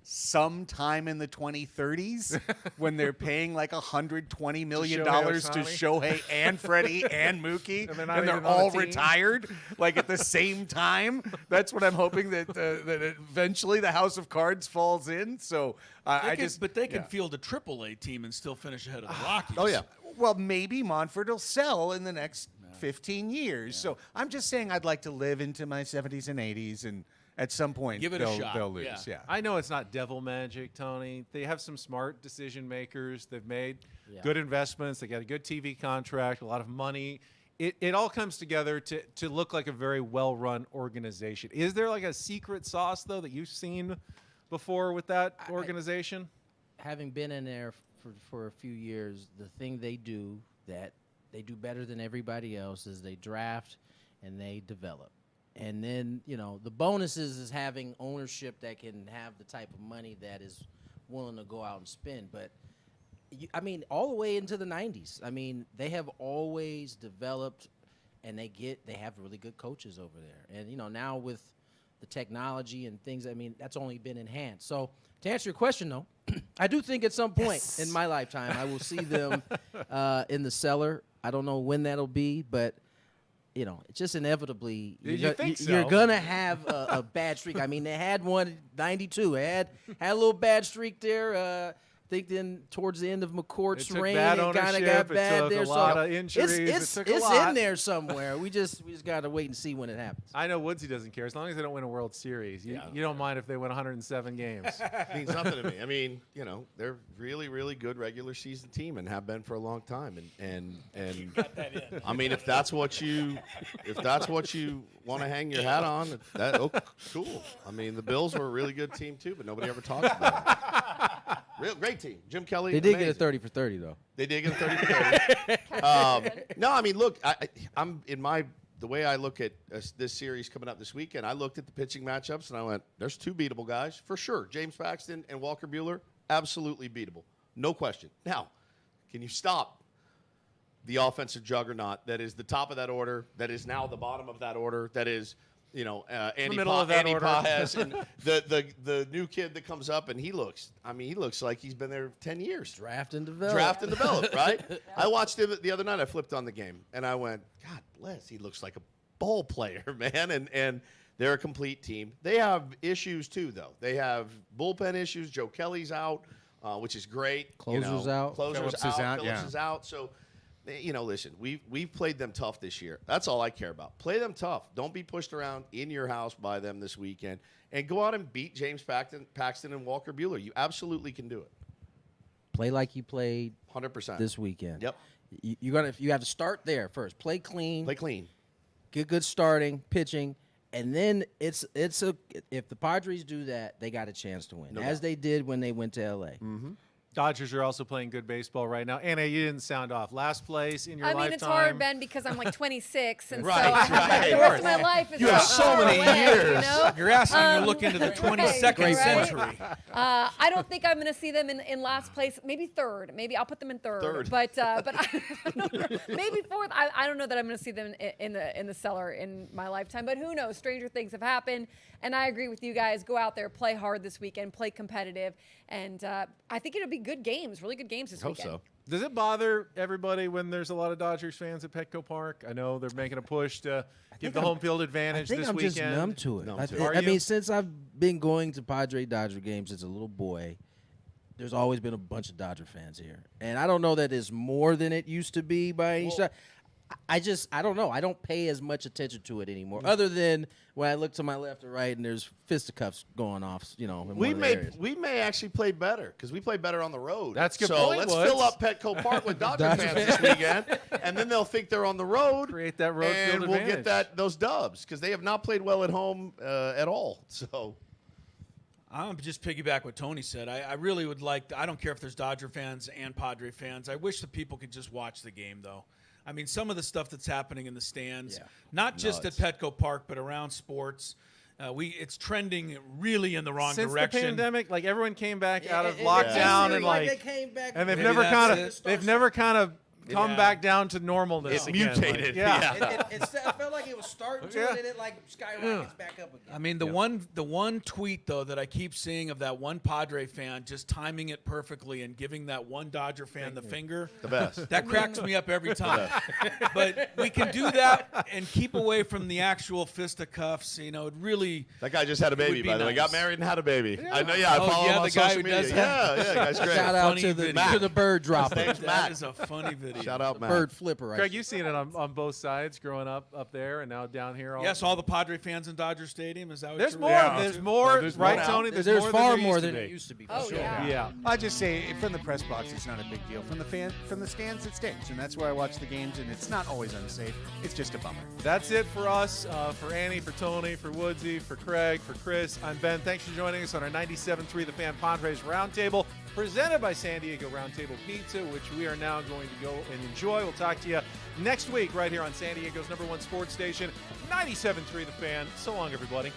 sometime in the 2030s when they're paying like $120 million to Shohei and Freddie and Mookie, And they're not and they're even on the all team. retired like at the same time. That's what I'm hoping that eventually the House of Cards falls in. So they can field a AAA team and still finish ahead of the Rockies. Oh yeah. well, maybe Monfort will sell in the next 15 years. So I'm just saying I'd like to live into my 70s and 80s, and at some point Give it a shot. they'll lose. Yeah. I know it's not devil magic, Tony. They have some smart decision makers. They've made good investments. They got a good TV contract, a lot of money. It all comes together to look like a very well-run organization. Is there like a secret sauce, though, that you've seen before with that organization? Having been in there for a few years, the thing they do that they do better than everybody else is they draft and they develop. And then, the bonuses is having ownership that can have the type of money that is willing to go out and spend. But, all the way into the 90s, they have always developed, and they have really good coaches over there. And, now with the technology and things, that's only been enhanced. So to answer your question, though, I do think at some point in my lifetime I will see them in the cellar. I don't know when that'll be, but it's just inevitably You think so? you're gonna have a bad streak. They had one in '92. They had a little bad streak there. I think then towards the end of McCourt's It took reign, bad it kind of ownership. got It bad took there. a lot so of injuries. It's It took a lot. in there somewhere. We just gotta wait and see when it happens. I know Woodsy doesn't care. As long as they don't win a World Series. You don't mind if they win 107 games. Means nothing to me. They're really, really good regular season team and have been for a long time. And if that's what you want to hang your hat on, cool. The Bills were a really good team too, but nobody ever talks about it. Great team. Jim Kelly. They did get a amazing. 30 for 30 though. They did get a 30 for 30. No, look, I'm in the way I look at this series coming up this weekend. I looked at the pitching matchups and I went, "There's two beatable guys for sure. James Paxton and Walker Buehler, absolutely beatable, no question." Now, can you stop the offensive juggernaut that is the top of that order, that is now the bottom of that order, that is Andy middle of that Andy order. Paez and the new kid that comes up, and he looks like he's been there 10 years. Draft and develop. Right? I watched him the other night. I flipped on the game, and I went, God bless, he looks like a ball player, man. And they're a complete team. They have issues, too, though. They have bullpen issues. Joe Kelly's out, which is great. Closer's out. Phillips is out, Phillips is out. So, listen, we've played them tough this year. That's all I care about. Play them tough. Don't be pushed around in your house by them this weekend. And go out and beat James Paxton and Walker Buehler. You absolutely can do it. Play like you played 100%. this weekend. Yep. You have to start there first. Play clean. Play clean. Get good starting, pitching, and then if the Padres do that, they got a chance to win, No as doubt. they did when they went to LA. Mm-hmm. Dodgers are also playing good baseball right now. Anna, you didn't sound off. Last place in your lifetime. I mean, it's hard, Ben, because I'm like 26, and Right, so right. the rest of my life is You have so far many away, years. You know? You're asking me to look into the 22nd Right. century. I don't think I'm going to see them in last place. Maybe third. Maybe I'll put them in third. But I don't know. Maybe fourth. I don't know that I'm going to see them in the cellar in my lifetime. But who knows? Stranger things have happened. And I agree with you guys. Go out there, play hard this weekend, play competitive, and I think it'll be good games, really good games this Hope weekend. so. Does it bother everybody when there's a lot of Dodgers fans at Petco Park? I know they're making a push to give the home field advantage I think this I'm weekend. just numb to it. Numb I, to it. Are I you? mean, since I've been going to Dodger games as a little boy, there's always been a bunch of Dodger fans here. And I don't know that it's more than it used to be by any shot. I don't know. I don't pay as much attention to it anymore, other than when I look to my left or right and there's fisticuffs going off, in We one of the may areas. we may actually play better because we play better on the road. That's a good so point, let's Woods. fill up Petco Park with Dodger fans this weekend, and then they'll think they're on the road. Create that road and field we'll advantage. get those dubs because they have not played well at home at all. So I'm just piggyback what Tony said. I really would like. I don't care if there's Dodger fans and Padre fans. I wish the people could just watch the game, though. I mean, some of the stuff that's happening in the stands, not just at Petco Park, but around sports. It's trending really in the wrong Since direction. the pandemic, like everyone came back out of It lockdown seems and like like, they came back and they've Maybe never that's kind it. of come Yeah. back down to normalness. It's again. Like, mutated. yeah. It felt like it was starting to, Yeah. and then it skyrockets back up again. I mean, the one tweet though that I keep seeing of that one Padre fan just timing it perfectly and giving that one Dodger fan the finger. the best. That cracks me up every time. But we can do that and keep away from the actual fisticuffs. It really. That guy just had a It would baby, be by the way. nice. Got married and had a baby. I know. Yeah, I Oh, follow yeah, him on the guy social who media. does Yeah, yeah, guy's great. Shout out Funny to video. the bird dropper, Name's Matt. That is a funny video. Shout out, Matt. bird flipper. Craig, you've seen it on both sides, growing up there and now down here. Yes, all the Padre fans in Dodger Stadium. Is that what There's you're more. referring There's to? more. there's Right, more now. Tony? There's more far than more there than used it to be. used to be. For Oh, sure. yeah. Yeah. I just say from the press box, it's not a big deal. From the stands, it stinks, and that's where I watch the games, and it's not always unsafe. It's just a bummer. That's it for us. For Annie, for Tony, for Woodsy, for Craig, for Chris. I'm Ben. Thanks for joining us on our 97.3 The Fan Padres Roundtable, presented by San Diego Roundtable Pizza, which we are now going to go and enjoy. We'll talk to you next week right here on San Diego's #1 sports station, 97.3 The Fan. So long, everybody.